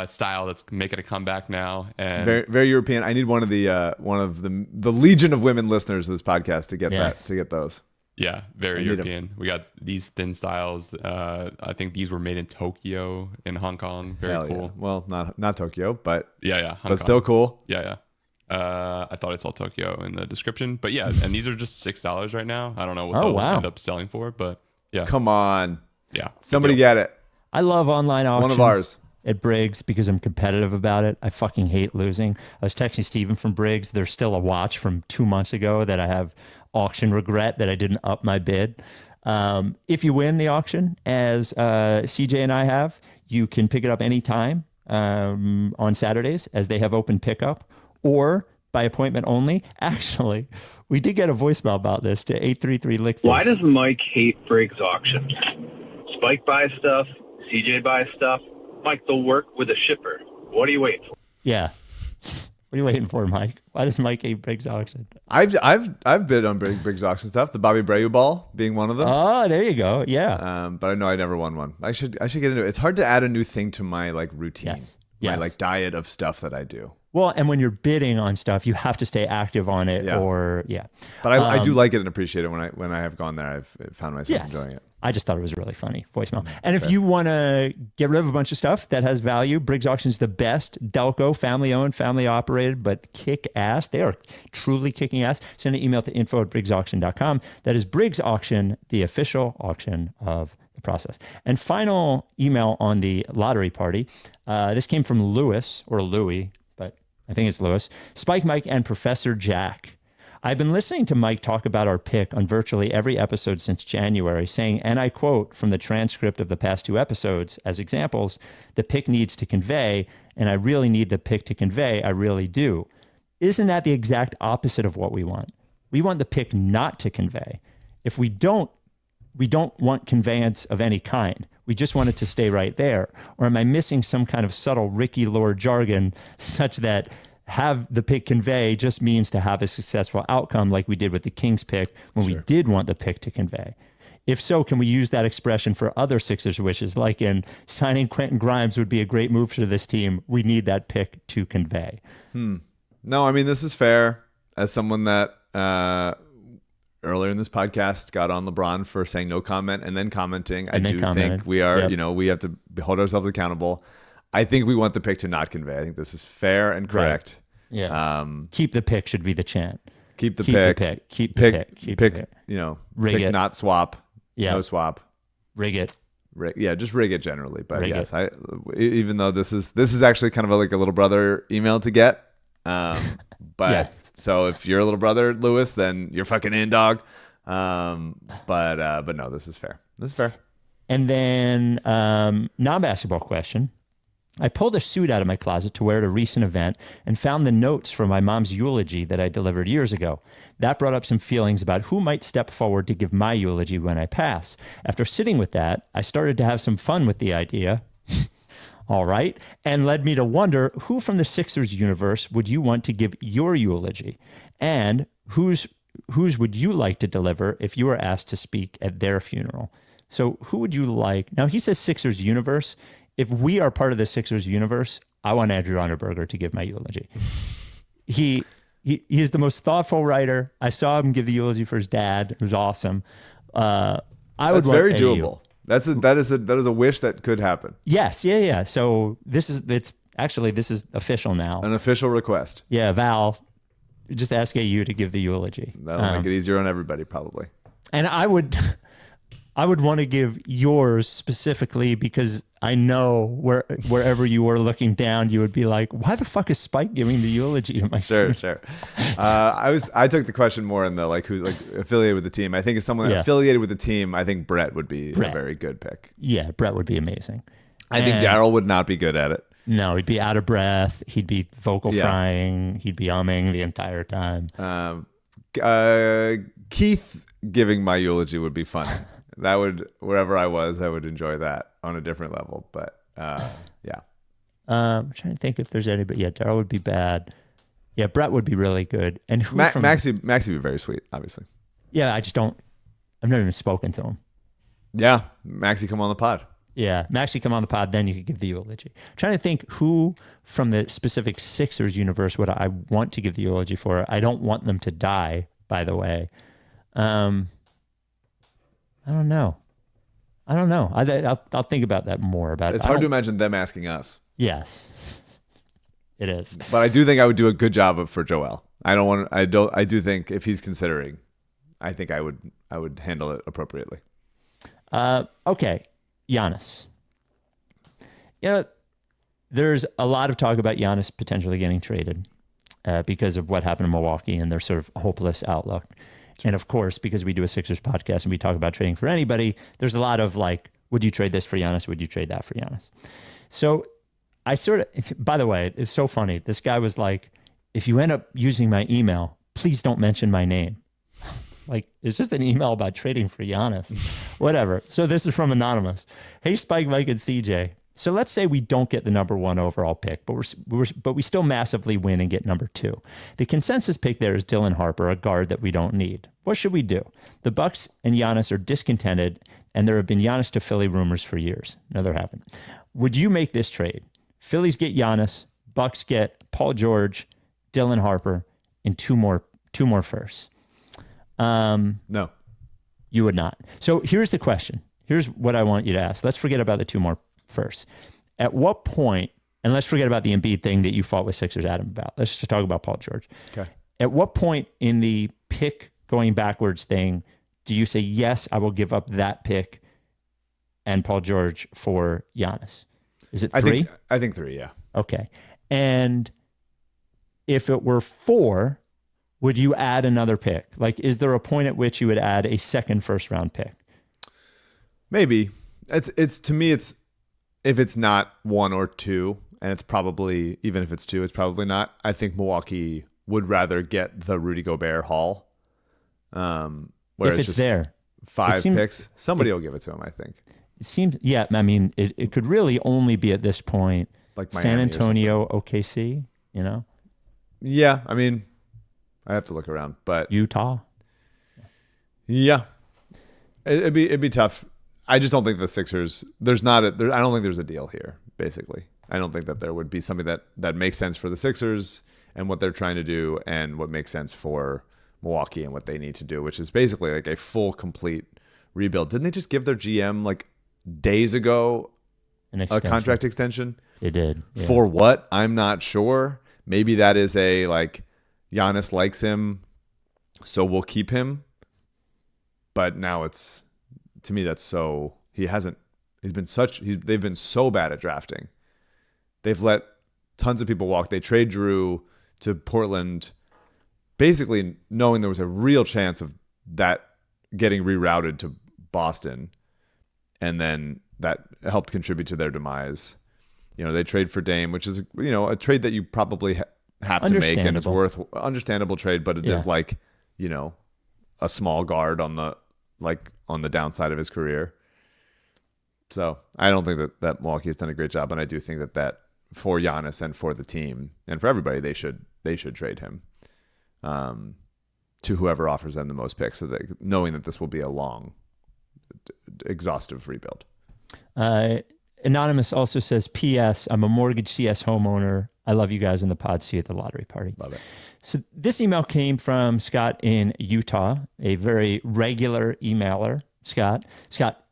style that's making a comeback now, and very, very European. I need one of the legion of women listeners of this podcast to get those. Yeah, very European. We got these thin styles. I think these were made in Tokyo, in Hong Kong. Very cool. Yeah. Well, not Tokyo, but Hong but Kong. still cool. Yeah. I thought I saw Tokyo in the description, but yeah, and these are just $6 right now. I don't know what Oh, they'll wow. end up selling for, but yeah. Come on. Yeah. Somebody get it. I love online auctions. One of ours. At Briggs because I'm competitive about it. I fucking hate losing. I was texting Steven from Briggs. There's still a watch from 2 months ago that I have auction regret that I didn't up my bid. If you win the auction, as CJ and I have, you can pick it up anytime on Saturdays as they have open pickup or by appointment only. Actually, we did get a voicemail about this to 833-LICK. Why does Mike hate Briggs Auction? Spike buys stuff, CJ buys stuff. Mike, they'll work with a shipper. What are you waiting for? Yeah. What are you waiting for, Mike? Why does Mike hate Briggs Auction? I've bid on Briggs Auction stuff. The Bobby Breu ball being one of them. Oh, there you go. Yeah. But I know I never won one. I should get into it. It's hard to add a new thing to my like routine. My like diet of stuff that I do. Well, and when you're bidding on stuff, you have to stay active on it. But I do like it and appreciate it when I have gone there. I've found myself enjoying it. I just thought it was really funny voicemail. And if you want to get rid of a bunch of stuff that has value, Briggs Auction is the best. Delco, family owned, family operated, but kick ass. They are truly kicking ass. Send an email to info@briggsauction.com. That is Briggs Auction, the official auction of the process. And final email on the lottery party. This came from Louis, but I think it's Louis. Spike Mike and Professor Jack. I've been listening to Mike talk about our pick on virtually every episode since January, saying, and I quote from the transcript of the past 2 episodes as examples, the pick needs to convey, and I really need the pick to convey. I really do. Isn't that the exact opposite of what we want? We want the pick not to convey. If we don't want conveyance of any kind. We just want it to stay right there. Or am I missing some kind of subtle Ricky lore jargon such that have the pick convey just means to have a successful outcome like we did with the Kings pick when we did want the pick to convey? If so, can we use that expression for other Sixers wishes, like in signing Quentin Grimes would be a great move for this team. We need that pick to convey. No, I mean, this is fair. As someone that earlier in this podcast got on LeBron for saying no comment and then commenting, I do think we are, we have to hold ourselves accountable. I think we want the pick to not convey. I think this is fair and correct. Right. Yeah. Keep the pick should be the chant. Keep the pick. Keep the pick. Pick, rig pick, it. not swap. Yeah. No swap. Rig it. Just rig it generally. But rig yes, even though this is actually kind of like a little brother email to get. But so if you're a little brother, Lewis, then you're fucking in, dog. But no, this is fair. This is fair. And then non-basketball question. I pulled a suit out of my closet to wear at a recent event and found the notes from my mom's eulogy that I delivered years ago. That brought up some feelings about who might step forward to give my eulogy when I pass. After sitting with that, I started to have some fun with the idea. All right. And led me to wonder who from the Sixers universe would you want to give your eulogy? And whose would you like to deliver if you were asked to speak at their funeral? So who would you like? Now, he says Sixers universe. If we are part of the Sixers universe, I want Andrew Unterberger to give my eulogy. He is the most thoughtful writer. I saw him give the eulogy for his dad. It was awesome. That's very doable. That is a wish that could happen. Yes. Yeah. So this is official now. An official request. Yeah, Val, just ask AU to give the eulogy. That'll make it easier on everybody, probably. And I would want to give yours specifically because I know wherever you were looking down, you would be like, why the fuck is Spike giving the eulogy to my Sure. I took the question more in the who's affiliated with the team. I think as someone affiliated with the team, I think Brett would be a very good pick. Yeah, Brett would be amazing. I think Daryl would not be good at it. No, he'd be out of breath. He'd be vocal frying. He'd be umming the entire time. Keith giving my eulogy would be fun. That would, wherever I was, I would enjoy that on a different level. But yeah. I'm trying to think if there's anybody. Yeah, Daryl would be bad. Yeah, Brett would be really good. And who Maxie would be very sweet, obviously. Yeah, I've never even spoken to him. Yeah, Maxie, come on the pod. Yeah, Maxie, come on the pod, then you could give the eulogy. I'm trying to think who from the specific Sixers universe would I want to give the eulogy for. I don't want them to die, by the way. I don't know. I'll think about that more. It's hard to imagine them asking us. Yes. It is. But I do think I would do a good job for Joel. I do think if he's considering, I think I would handle it appropriately. Okay. Giannis. There's a lot of talk about Giannis potentially getting traded because of what happened in Milwaukee and their sort of hopeless outlook. And of course, because we do a Sixers podcast and we talk about trading for anybody, there's a lot of like, would you trade this for Giannis? Would you trade that for Giannis? So I by the way, it's so funny. This guy was like, if you end up using my email, please don't mention my name. Like, it's just an email about trading for Giannis. Whatever. So this is from Anonymous. Hey, Spike, Mike, and CJ. So let's say we don't get the number 1 overall pick, but we still massively win and get number 2. The consensus pick there is Dylan Harper, a guard that we don't need. What should we do? The Bucks and Giannis are discontented, and there have been Giannis to Philly rumors for years. No, there haven't. Would you make this trade? Phillies get Giannis, Bucks get Paul George, Dylan Harper, and two more firsts. No, you would not. So here's the question. Here's what I want you to ask. Let's forget about the 2 more firsts. At what point, and let's forget about the Embiid thing that you fought with Sixers Adam about. Let's just talk about Paul George. Okay. At what point in the pick going backwards thing do you say, yes, I will give up that pick and Paul George for Giannis? Is it 3? I think 3, yeah. Okay. And if it were 4, would you add another pick? Like, is there a point at which you would add a second first-round pick? Maybe. It's to me, it's if it's not 1 or 2, and it's probably, even if it's 2, it's probably not. I think Milwaukee would rather get the Rudy Gobert haul. Where if it's just there. 5 picks. Somebody will give it to him, I think. It seems, yeah, I mean, it could really only be at this point like Miami San Antonio, OKC, you know? Yeah, I mean, I have to look around, but Utah. Yeah, it'd be tough. I just don't think the Sixers. I don't think there's a deal here. Basically, I don't think that there would be something that makes sense for the Sixers and what they're trying to do, and what makes sense for Milwaukee and what they need to do, which is basically like a full, complete rebuild. Didn't they just give their GM like days ago a contract extension? They did. Yeah. For what? I'm not sure. Maybe that is a like Giannis likes him, so we'll keep him. But now it's, to me, that's so they've been so bad at drafting. They've let tons of people walk. They trade Drew to Portland, basically knowing there was a real chance of that getting rerouted to Boston, and then that helped contribute to their demise. You know, they trade for Dame, which is, you know, a trade that you probably have to make, and it's worth understandable trade, but it is like, you know, a small guard on the downside of his career. So I don't think that Milwaukee has done a great job, and I do think that for Giannis and for the team and for everybody, they should trade him to whoever offers them the most picks, so that knowing that this will be a long, exhaustive rebuild. Anonymous also says, P.S. I'm a MortgageCS homeowner. I love you guys in the pod. See you at the lottery party. Love it. So this email came from Scott in Utah, a very regular emailer. Scott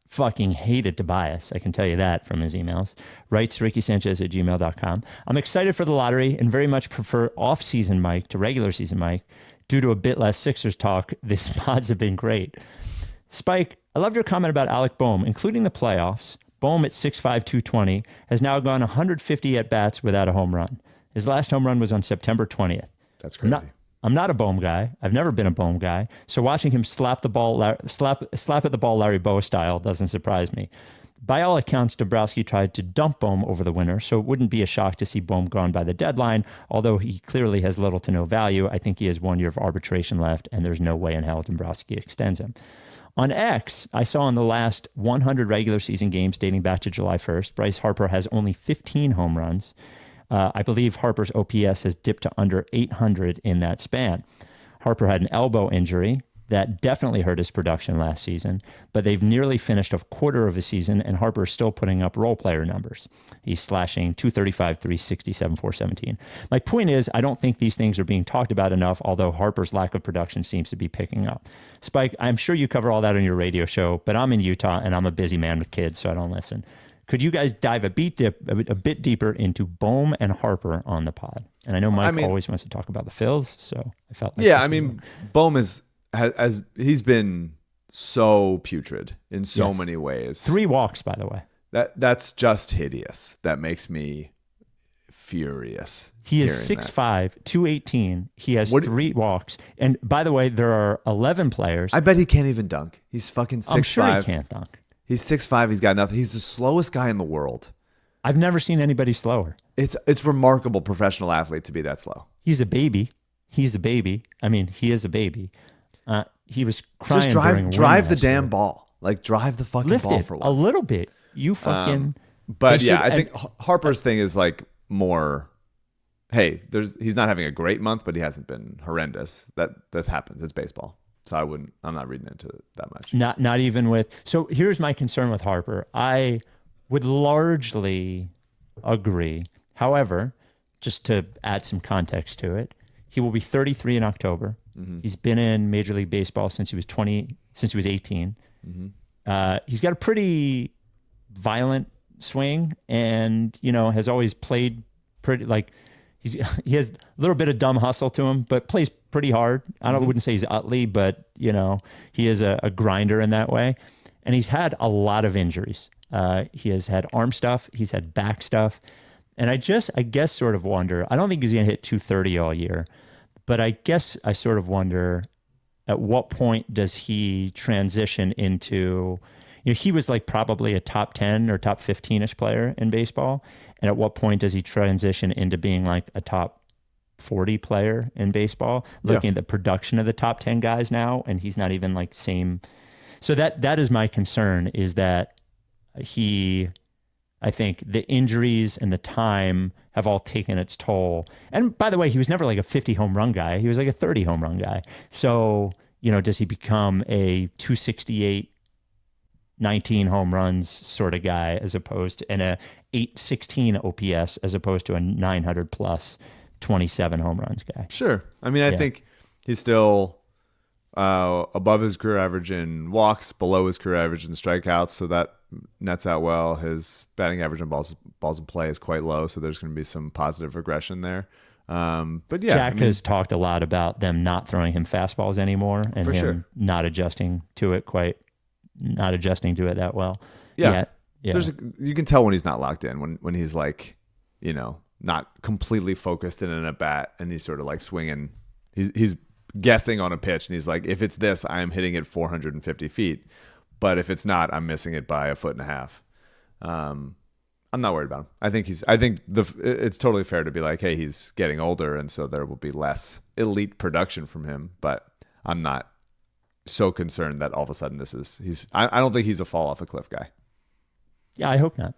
fucking hated Tobias. I can tell you that from his emails. Writes RickySanchez@gmail.com. I'm excited for the lottery and very much prefer off-season Mike to regular season Mike. Due to a bit less Sixers talk, these pods have been great. Spike, I loved your comment about Alec Bohm, including the playoffs. Bohm at 6'5", 220, has now gone 150 at-bats without a home run. His last home run was on September 20th. That's crazy. I'm not a Bohm guy. I've never been a Bohm guy. So watching him slap at the ball Larry Bow style doesn't surprise me. By all accounts, Dombrowski tried to dump Bohm over the winter, so it wouldn't be a shock to see Bohm gone by the deadline. Although he clearly has little to no value, I think he has 1 year of arbitration left, and there's no way in hell Dombrowski extends him. On X, I saw in the last 100 regular season games dating back to July 1st, Bryce Harper has only 15 home runs. I believe Harper's OPS has dipped to under 800 in that span. Harper had an elbow injury that definitely hurt his production last season, but they've nearly finished a quarter of a season, and Harper is still putting up role player numbers. He's slashing 235, 367, 417. My point is, I don't think these things are being talked about enough, although Harper's lack of production seems to be picking up. Spike, I'm sure you cover all that on your radio show, but I'm in Utah, and I'm a busy man with kids, so I don't listen. could you guys dive a bit deeper into Bohm and Harper on the pod? And I know Mike always wants to talk about the Phils, so I felt like Bohm has he's been so putrid in so many ways. 3 walks, by the way. That's just hideous. That makes me furious. He is 6'5", 218. He has 3 walks. And by the way, there are 11 players. I bet he can't even dunk. He's fucking 6'5". I'm sure he can't dunk. He's 6'5". He's got nothing. He's the slowest guy in the world. I've never seen anybody slower. It's remarkable professional athlete to be that slow. He's a baby. I mean, he is a baby. He was crying. Just drive the damn ball. Like drive the fucking Lift ball it for once. a little bit. You fucking. But yeah, I think Harper's thing is like more. Hey, he's not having a great month, but he hasn't been horrendous. That happens. It's baseball. So I'm not reading into it that much. Not even with. So here's my concern with Harper. I would largely agree. However, just to add some context to it, he will be 33 in October. Mm-hmm. He's been in Major League Baseball since he was 18. Mm-hmm. He's got a pretty violent swing, and has always played pretty like. He has a little bit of dumb hustle to him, but plays pretty hard. I wouldn't say he's Utley, but he is a grinder in that way. And he's had a lot of injuries. He has had arm stuff. He's had back stuff. And I guess sort of wonder, I don't think he's going to hit 230 all year, but I guess I sort of wonder at what point does he transition into, he was like probably a top 10 or top 15-ish player in baseball. And at what point does he transition into being like a top 40 player in baseball, looking at the production of the top 10 guys now, and he's not even like same. So that is my concern, is that I think the injuries and the time have all taken its toll. And by the way, he was never like a 50 home run guy. He was like a 30 home run guy. So, does he become a 268, 19 home runs sort of guy, as opposed to, and a 816 OPS as opposed to a 900 plus 27 home runs guy? Sure. I mean, I think he's still above his career average in walks, below his career average in strikeouts. So that nets out well. His batting average on balls in play is quite low. So there's going to be some positive regression there. But yeah, Jack has talked a lot about them not throwing him fastballs anymore, and him not adjusting to it that well. Yeah. You can tell when he's not locked in, when he's like, not completely focused in an at bat, and he's sort of like swinging. He's guessing on a pitch, and he's like, if it's this, I'm hitting it 450 feet. But if it's not, I'm missing it by 1.5 feet. I'm not worried about him. I think it's totally fair to be like, hey, he's getting older, and so there will be less elite production from him. But I'm not so concerned that all of a sudden I don't think he's a fall off a cliff guy. Yeah, I hope not.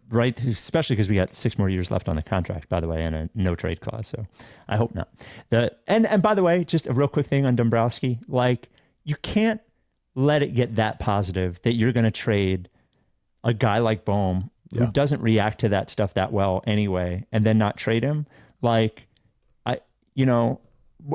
Right, especially because we got 6 more years left on the contract, by the way, and a no trade clause. So I hope not. And by the way, just a real quick thing on Dombrowski, like, you can't let it get that positive that you're going to trade a guy like Bohm who doesn't react to that stuff that well anyway, and then not trade him. Like,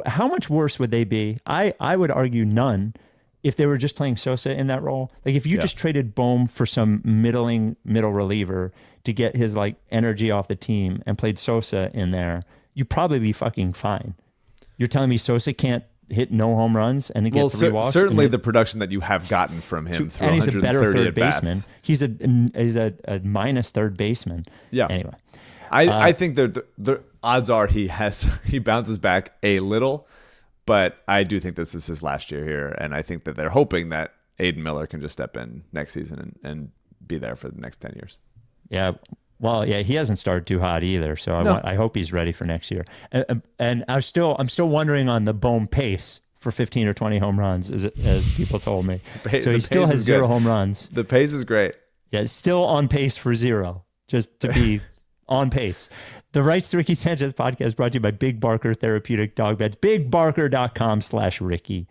how much worse would they be? I would argue none if they were just playing Sosa in that role. Like, if you just traded Bohm for some middle reliever to get his like energy off the team and played Sosa in there, you'd probably be fucking fine. You're telling me Sosa can't hit no home runs and get 3 walks? Certainly the production that you have gotten from him through, and he's a better third at-bats. baseman. He's a minus third baseman. Yeah. Anyway, I think the odds are he bounces back a little, but I do think this is his last year here, and I think that they're hoping that Aiden Miller can just step in next season and be there for the next 10 years. Yeah. Well, yeah, he hasn't started too hot either, so I hope he's ready for next year. And I'm still wondering on the Bohm pace for 15 or 20 home runs, as people told me. So he still has 0 home runs. The pace is great. Yeah, still on pace for 0, just to be on pace. The Rights to Ricky Sanchez podcast brought to you by Big Barker Therapeutic Dog Beds. BigBarker.com/Ricky.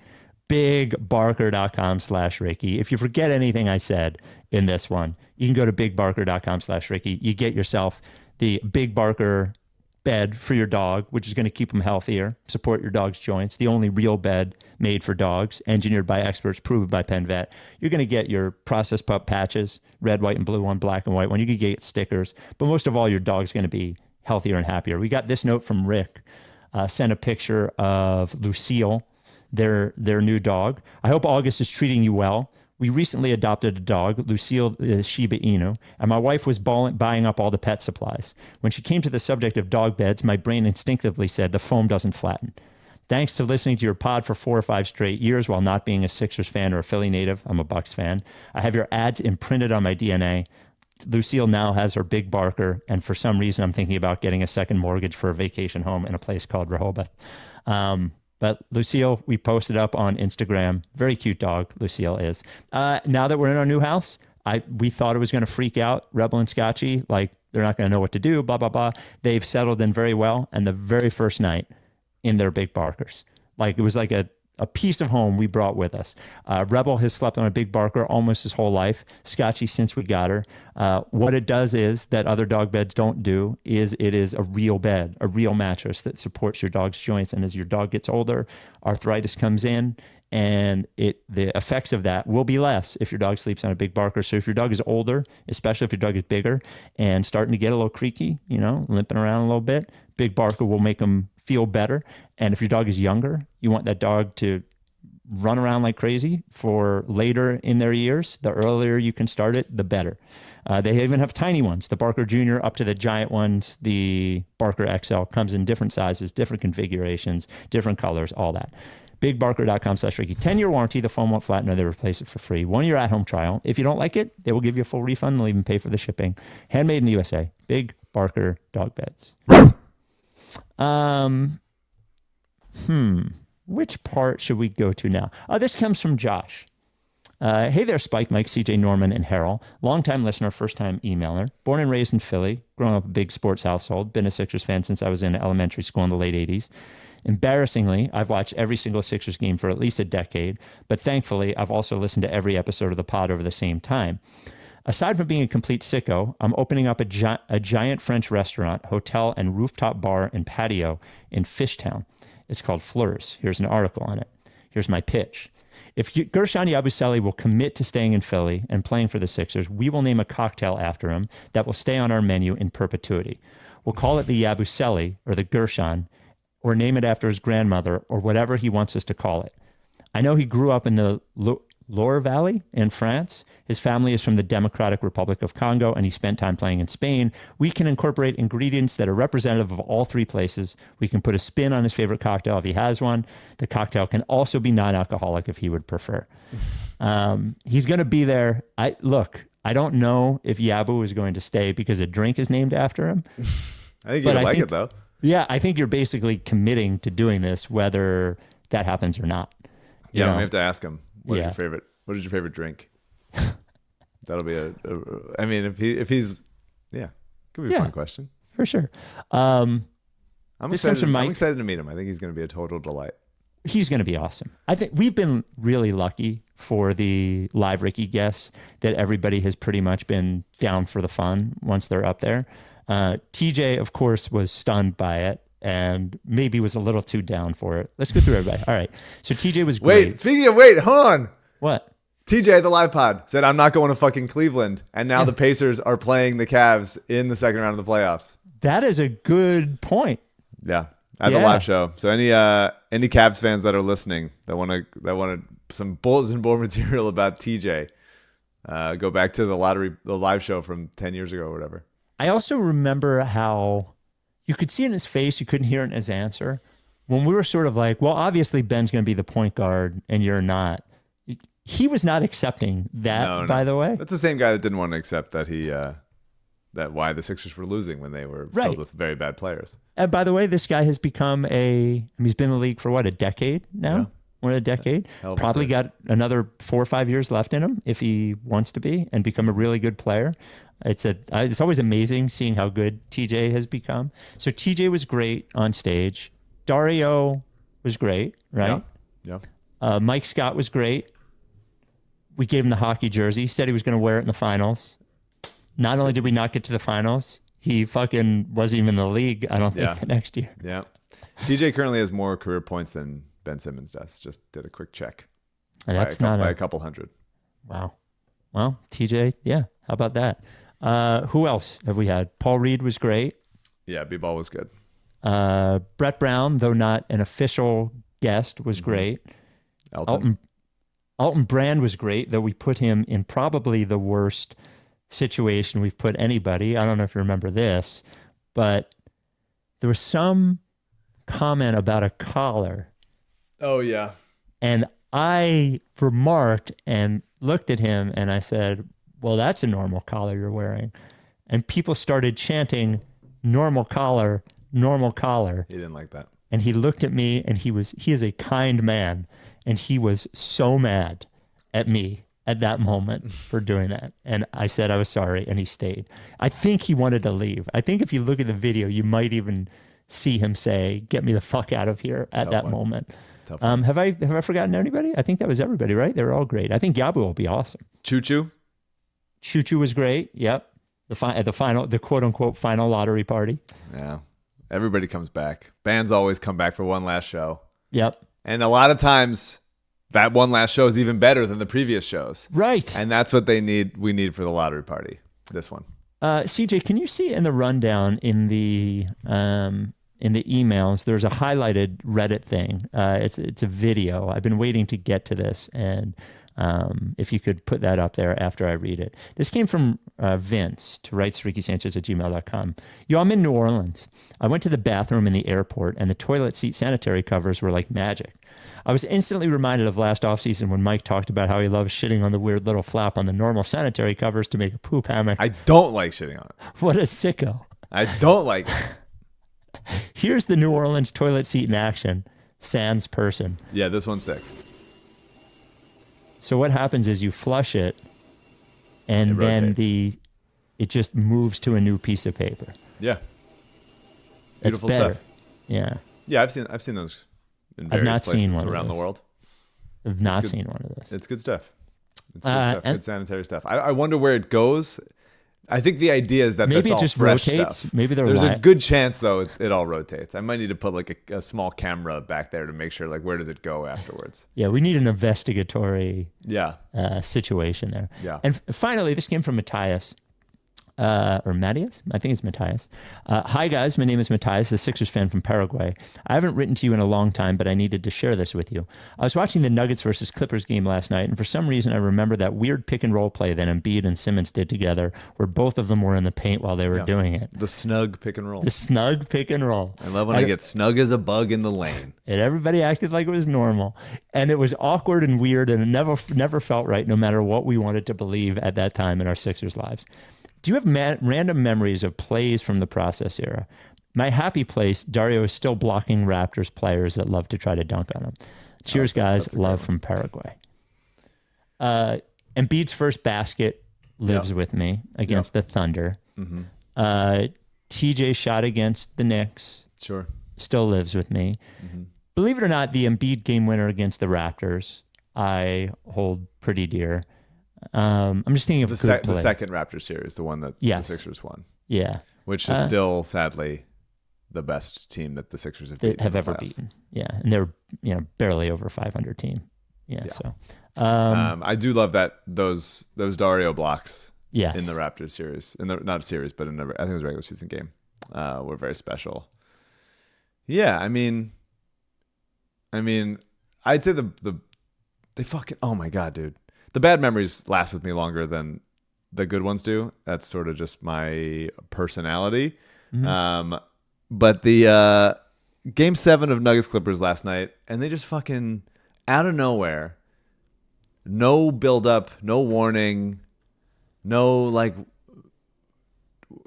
BigBarker.com/Ricky. If you forget anything I said in this one, you can go to BigBarker.com/Ricky. You get yourself the Big Barker bed for your dog, which is going to keep them healthier, support your dog's joints, the only real bed made for dogs, engineered by experts, proven by Penn Vet. You're going to get your processed pup patches, red, white, and blue one, black and white one. You can get stickers, but most of all, your dog's going to be healthier and happier. We got this note from Rick, sent a picture of Lucille, their new dog. I hope August is treating you well. We recently adopted a dog, Lucille the Shiba Inu, and my wife was buying up all the pet supplies. When she came to the subject of dog beds, my brain instinctively said the foam doesn't flatten. Thanks to listening to your pod for 4 or 5 straight years while not being a Sixers fan or a Philly native, I'm a Bucks fan. I have your ads imprinted on my DNA. Lucille now has her big barker, and for some reason I'm thinking about getting a second mortgage for a vacation home in a place called Rehoboth. But Lucille, we posted up on Instagram. Very cute dog, Lucille is. Now that we're in our new house, we thought it was going to freak out, Rebel and Scotchy, like they're not going to know what to do, blah, blah, blah. They've settled in very well. And the very first night in their big barkers, like it was like a piece of home we brought with us. Rebel has slept on a big barker almost his whole life. Scotchy, since we got her. What it does is that other dog beds don't do is it is a real bed, a real mattress that supports your dog's joints. And as your dog gets older, arthritis comes in, and the effects of that will be less if your dog sleeps on a big barker. So if your dog is older, especially if your dog is bigger and starting to get a little creaky, limping around a little bit, big barker will make them feel better. And if your dog is younger, you want that dog to run around like crazy for later in their years. The earlier you can start it, the better. They even have tiny ones, the Barker Jr. up to the giant ones. The Barker XL comes in different sizes, different configurations, different colors, all that. BigBarker.com/Ricky. 10-year warranty. The foam won't flatten, or they replace it for free. 1-year at-home trial. If you don't like it, they will give you a full refund. They'll even pay for the shipping. Handmade in the USA. Big Barker dog beds. Which part should we go to now? This comes from Josh. Hey there, Spike, Mike, CJ, Norman, and Harold. Longtime listener, first-time emailer. Born and raised in Philly. Grown up a big sports household. Been a Sixers fan since I was in elementary school in the late 80s. Embarrassingly, I've watched every single Sixers game for at least a decade, but thankfully, I've also listened to every episode of the pod over the same time. Aside from being a complete sicko, I'm opening up a giant French restaurant, hotel, and rooftop bar and patio in Fishtown. It's called Fleurs. Here's an article on it. Here's my pitch. If Gershon Yabusele will commit to staying in Philly and playing for the Sixers, we will name a cocktail after him that will stay on our menu in perpetuity. We'll call it the Yabusele or the Gershon, or name it after his grandmother, or whatever he wants us to call it. I know he grew up in the Loire Valley in France. His family is from the Democratic Republic of Congo, and he spent time playing in Spain. We can incorporate ingredients that are representative of all three places. We can put a spin on his favorite cocktail if he has one. The cocktail can also be non-alcoholic if he would prefer. He's going to be there. I don't know if Yabu is going to stay because a drink is named after him. I think you'll like it, though. Yeah, I think you're basically committing to doing this, whether that happens or not. We have to ask him. What is your favorite drink? That'll be if he's could be a fun question. For sure. I'm excited to meet him. I think he's going to be a total delight. He's going to be awesome. I think we've been really lucky for the live Ricky guests that everybody has pretty much been down for the fun once they're up there. TJ, of course, was stunned by it and maybe was a little too down for it. Let's go through everybody. All right. So TJ was great. Hold on. What? TJ, the live pod, said, I'm not going to fucking Cleveland. And now the Pacers are playing the Cavs in the second round of the playoffs. That is a good point. Yeah. At the live show. So any Cavs fans that are listening that want some bulletin board material about TJ, go back to the live show from 10 years ago or whatever. I also remember how you could see in his face, you couldn't hear it in his answer. When we were sort of like, well, obviously Ben's going to be the point guard and you're not. He was not accepting that, by the way. That's the same guy that didn't want to accept that that why the Sixers were losing when they were filled with very bad players. And by the way, this guy has become he's been in the league for a decade now? Yeah. More than a decade. Probably got another 4 or 5 years left in him if he wants to be and become a really good player. It's always amazing seeing how good TJ has become. So TJ was great on stage. Dario was great, right? Yeah. Mike Scott was great. We gave him the hockey jersey. Said he was going to wear it in the finals. Not only did we not get to the finals, he fucking wasn't even in the league, I don't think, next year. Yeah. TJ currently has more career points than Ben Simmons does. Just did a quick check. And that's by a couple hundred. Wow. Well, TJ, yeah. How about that? Who else have we had? Paul Reed was great. Yeah, B-ball was good. Brett Brown, though not an official guest, was great. Alton Brand was great, though we put him in probably the worst situation we've put anybody. I don't know if you remember this, but there was some comment about a collar. Oh, yeah. And I remarked and looked at him and I said, well, that's a normal collar you're wearing. And people started chanting, normal collar, normal collar. He didn't like that. And he looked at me and he is a kind man. And he was so mad at me at that moment for doing that. And I said I was sorry and he stayed. I think he wanted to leave. I think if you look at the video, you might even see him say, get me the fuck out of here at that moment. Have I forgotten anybody? I think that was everybody, right? They were all great. I think Yabu will be awesome. Choo Choo was great. Yep. The quote unquote final lottery party. Yeah. Everybody comes back. Bands always come back for one last show. Yep. And a lot of times that one last show is even better than the previous shows. Right. And that's what we need for the lottery party. This one. CJ, can you see in the rundown in the emails, there's a highlighted Reddit thing. It's a video. I've been waiting to get to this, and if you could put that up there after I read it. This came from Vince to writesrickysanchez@gmail.com. Yo, I'm in New Orleans. I went to the bathroom in the airport, and the toilet seat sanitary covers were like magic. I was instantly reminded of last offseason when Mike talked about how he loves shitting on the weird little flap on the normal sanitary covers to make a poop hammock. I don't like shitting on it. What a sicko. I don't like it. Here's the New Orleans toilet seat in action. Sans person. Yeah, this one's sick. So what happens is you flush it, and then it just moves to a new piece of paper. Yeah. Beautiful stuff. Yeah. Yeah, I've seen those in various places around the world. I've not seen one of those. It's good stuff. It's good stuff. Good sanitary stuff. I wonder where it goes. I think the idea is that maybe that's it just all fresh rotates. stuff. Maybe there's a good chance though it all rotates. I might need to put like a small camera back there to make sure like where does it go afterwards. Yeah, we need an investigatory situation there. Yeah. And finally, this came from Matthias. Or Matthias? I think it's Matthias. Hi guys, my name is Matthias, the Sixers fan from Paraguay. I haven't written to you in a long time, but I needed to share this with you. I was watching the Nuggets versus Clippers game last night, and for some reason I remember that weird pick and roll play that Embiid and Simmons did together, where both of them were in the paint while they were doing it. The snug pick and roll. The snug pick and roll. I love when I get snug as a bug in the lane. And everybody acted like it was normal. And it was awkward and weird, and it never felt right, no matter what we wanted to believe at that time in our Sixers lives. Do you have random memories of plays from the process era? My happy place, Dario is still blocking Raptors players that love to try to dunk on him. Cheers, guys. Love from Paraguay. Embiid's first basket lives with me against the Thunder. Mm-hmm. TJ shot against the Knicks. Sure. Still lives with me. Mm-hmm. Believe it or not, the Embiid game winner against the Raptors, I hold pretty dear. I'm just thinking of the second Raptors series, the one that the Sixers won. Yeah. Which is still, sadly, the best team that the Sixers have ever beaten. Yeah. And they're barely over 500 team. Yeah. So I do love that those Dario blocks in the Raptors series. Not series, but I think it was a regular season game. Were very special. Yeah, I mean I'd say they fucking, oh my God, dude. The bad memories last with me longer than the good ones do. That's sort of just my personality. Mm-hmm. But the Game 7 of Nuggets Clippers last night, and they just fucking out of nowhere, no build up, no warning, no like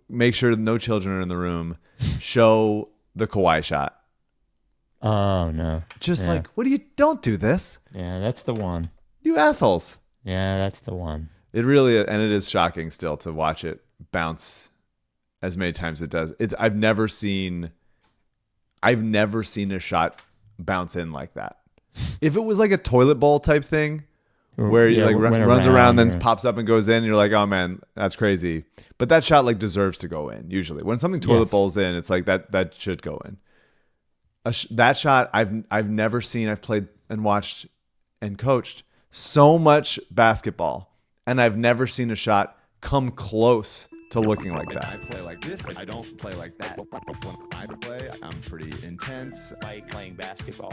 make sure no children are in the room, show the Kawhi shot. Oh no. Just like, don't do this. Yeah, that's the one. You assholes. Yeah, that's the one. It really, and it is shocking still to watch it bounce as many times as it does. I've never seen a shot bounce in like that. If it was like a toilet bowl type thing, where he like runs around, then or- pops up and goes in. And you're like, oh man, that's crazy. But that shot like deserves to go in. Usually, when something toilet bowls in, it's like that should go in. That shot I've never seen. I've played and watched and coached so much basketball, and I've never seen a shot come close to looking like that. I play like this. I don't play like that. When I play, I'm pretty intense. Mike playing basketball.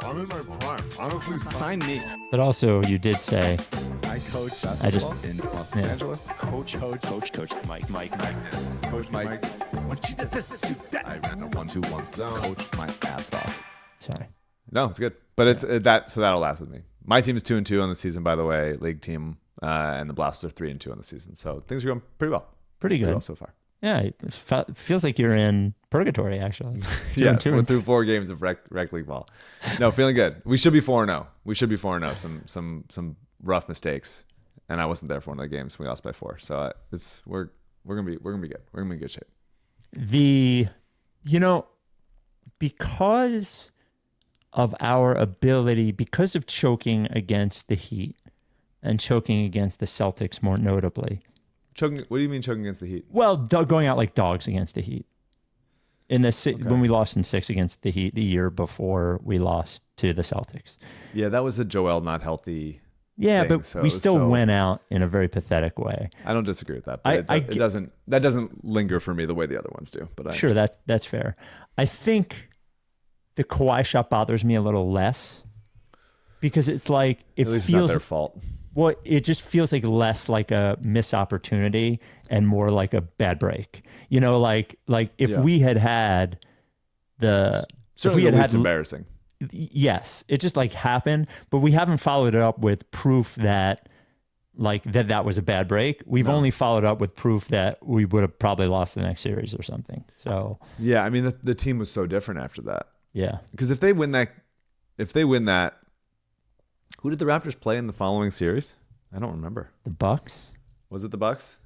I'm in my prime. Honestly, Sign me. But also, you did say I coach I just- basketball in Los yeah. Angeles. Coach Mike. Coach Mike. When she does this, do that. I ran a 1-2-1 zone. Coach my ass off. sorry. No, it's good, but it's that. So that'll last with me. My team is 2-2 on the season, by the way, league team, and the Blasters are 3-2 on the season. So things are going pretty well. Pretty good well so far. Yeah, it feels like you're in purgatory actually. Yeah, Two we're and through 4 games of rec league ball. No, feeling good. We should be 4-0. We should be 4-0. Some rough mistakes, and I wasn't there for one of the games. We lost by 4. So we're gonna be good. We're gonna be in good shape. Because of our ability, because of choking against the Heat and choking against the Celtics more notably. Choking? What do you mean choking against the Heat? Well, going out like dogs against the Heat. When we lost in 6 against the Heat the year before we lost to the Celtics. Yeah, that was a Joel not healthy. Yeah, thing, but so we it was still went out in a very pathetic way. I don't disagree with that, but that doesn't linger for me the way the other ones do. But Sure, that's fair. I think the Kawhi shot bothers me a little less because it's like it at least feels it's not their fault. Well, it just feels like less like a missed opportunity and more like a bad break. Like if we had the Certainly if we the least embarrassing. Yes, it just like happened, but we haven't followed it up with proof that that was a bad break. We've only followed up with proof that we would have probably lost the next series or something. So yeah, I mean the team was so different after that. Yeah, because if they win that, who did the Raptors play in the following series? I don't remember. The Bucks. Was it the Bucks?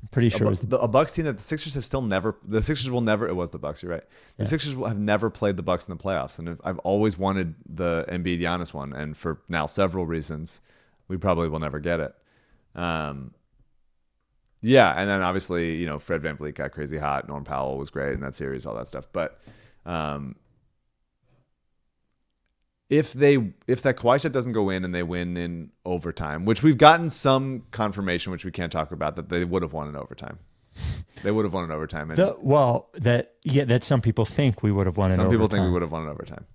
I'm pretty sure it was a Bucks team that the Sixers have still never. The Sixers will never. It was the Bucks. You're right. The Sixers have never played the Bucks in the playoffs, and I've always wanted the Embiid Giannis one, and for now several reasons, we probably will never get it. Yeah, and then obviously Fred VanVleet got crazy hot. Norm Powell was great in that series, all that stuff. But if that Kawhi shot doesn't go in and they win in overtime, which we've gotten some confirmation, which we can't talk about, that they would have won in overtime. They would have won in overtime. And that some people think we would have won in overtime. Some people think we would have won in overtime.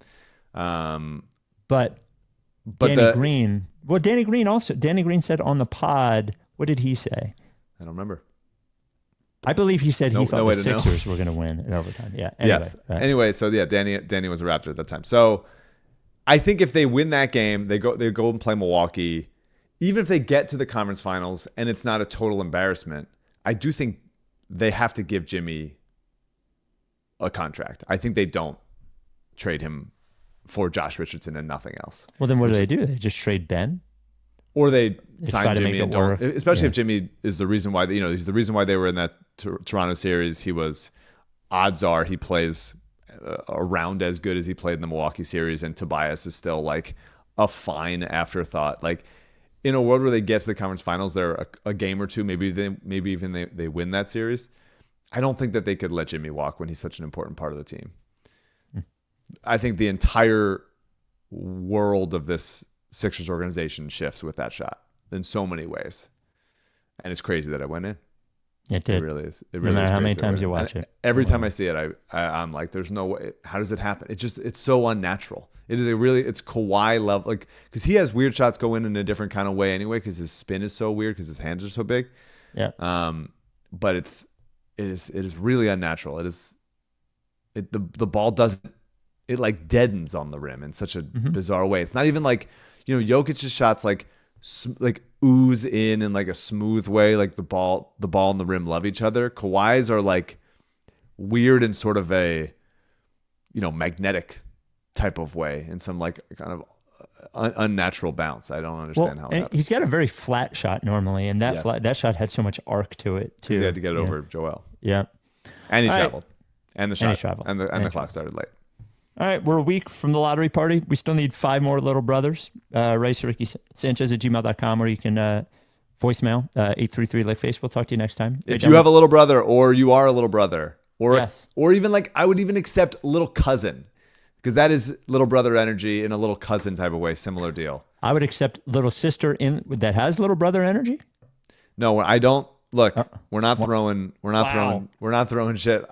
But Danny Green. Well, Danny Green said on the pod. What did he say? I don't remember. I believe he said he thought the Sixers were going to win in overtime. Yeah. Anyway, yes. Right. Anyway, so yeah, Danny was a Raptor at that time. So I think if they win that game, they go and play Milwaukee. Even if they get to the conference finals and it's not a total embarrassment, I do think they have to give Jimmy a contract. I think they don't trade him for Josh Richardson and nothing else. Well, then what do? They just trade Ben? Or they sign Jimmy and don't, especially if Jimmy is the reason why, he's the reason why they were in that Toronto series. Odds are he plays around as good as he played in the Milwaukee series, and Tobias is still like a fine afterthought. Like in a world where they get to the conference finals, they're a game or two, maybe even they win that series. I don't think that they could let Jimmy walk when he's such an important part of the team. I think the entire world of this Sixers organization shifts with that shot in so many ways. And it's crazy that it went in. It did. It really is. It no really matter is how many crazy times you watch it. Every time I see it, I'm like, there's no way. How does it happen? It's so unnatural. It's Kawhi level, because he has weird shots go in a different kind of way anyway, because his spin is so weird, because his hands are so big. Yeah. But it is really unnatural. The ball doesn't, it like deadens on the rim in such a bizarre way. It's not even like, Jokic's shots like ooze in like a smooth way, like the ball and the rim love each other. Kawhi's are like weird in sort of a magnetic type of way, in some like kind of unnatural bounce. I don't understand how that he's got a very flat shot normally, and that shot had so much arc to it too. He had to get it over Joel. Yeah, and he traveled, and the shot traveled, and the clock started late. All right, we're a week from the lottery party. We still need 5 more little brothers. Rice to Ricky Sanchez at gmail.com, or you can voicemail 833 like face. We'll talk to you next time. If you have a little brother, or you are a little brother, or Yes. or even like I would even accept little cousin, because that is little brother energy in a little cousin type of way. Similar deal. I would accept little sister that has little brother energy. No, I don't. Look, we're not throwing shit.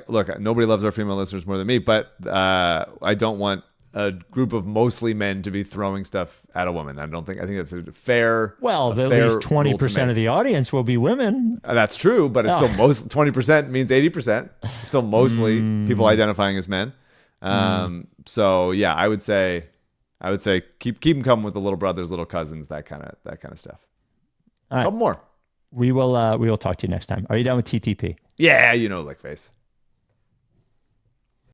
Look, nobody loves our female listeners more than me, but I don't want a group of mostly men to be throwing stuff at a woman. I think that's a fair. Well, at least 20% of the audience will be women. That's true, but it's still 20% means 80%. Still mostly people identifying as men. So yeah, I would say keep them coming with the little brothers, little cousins, that kind of stuff. All right. Couple more. We will talk to you next time. Are you done with TTP? Yeah, like face.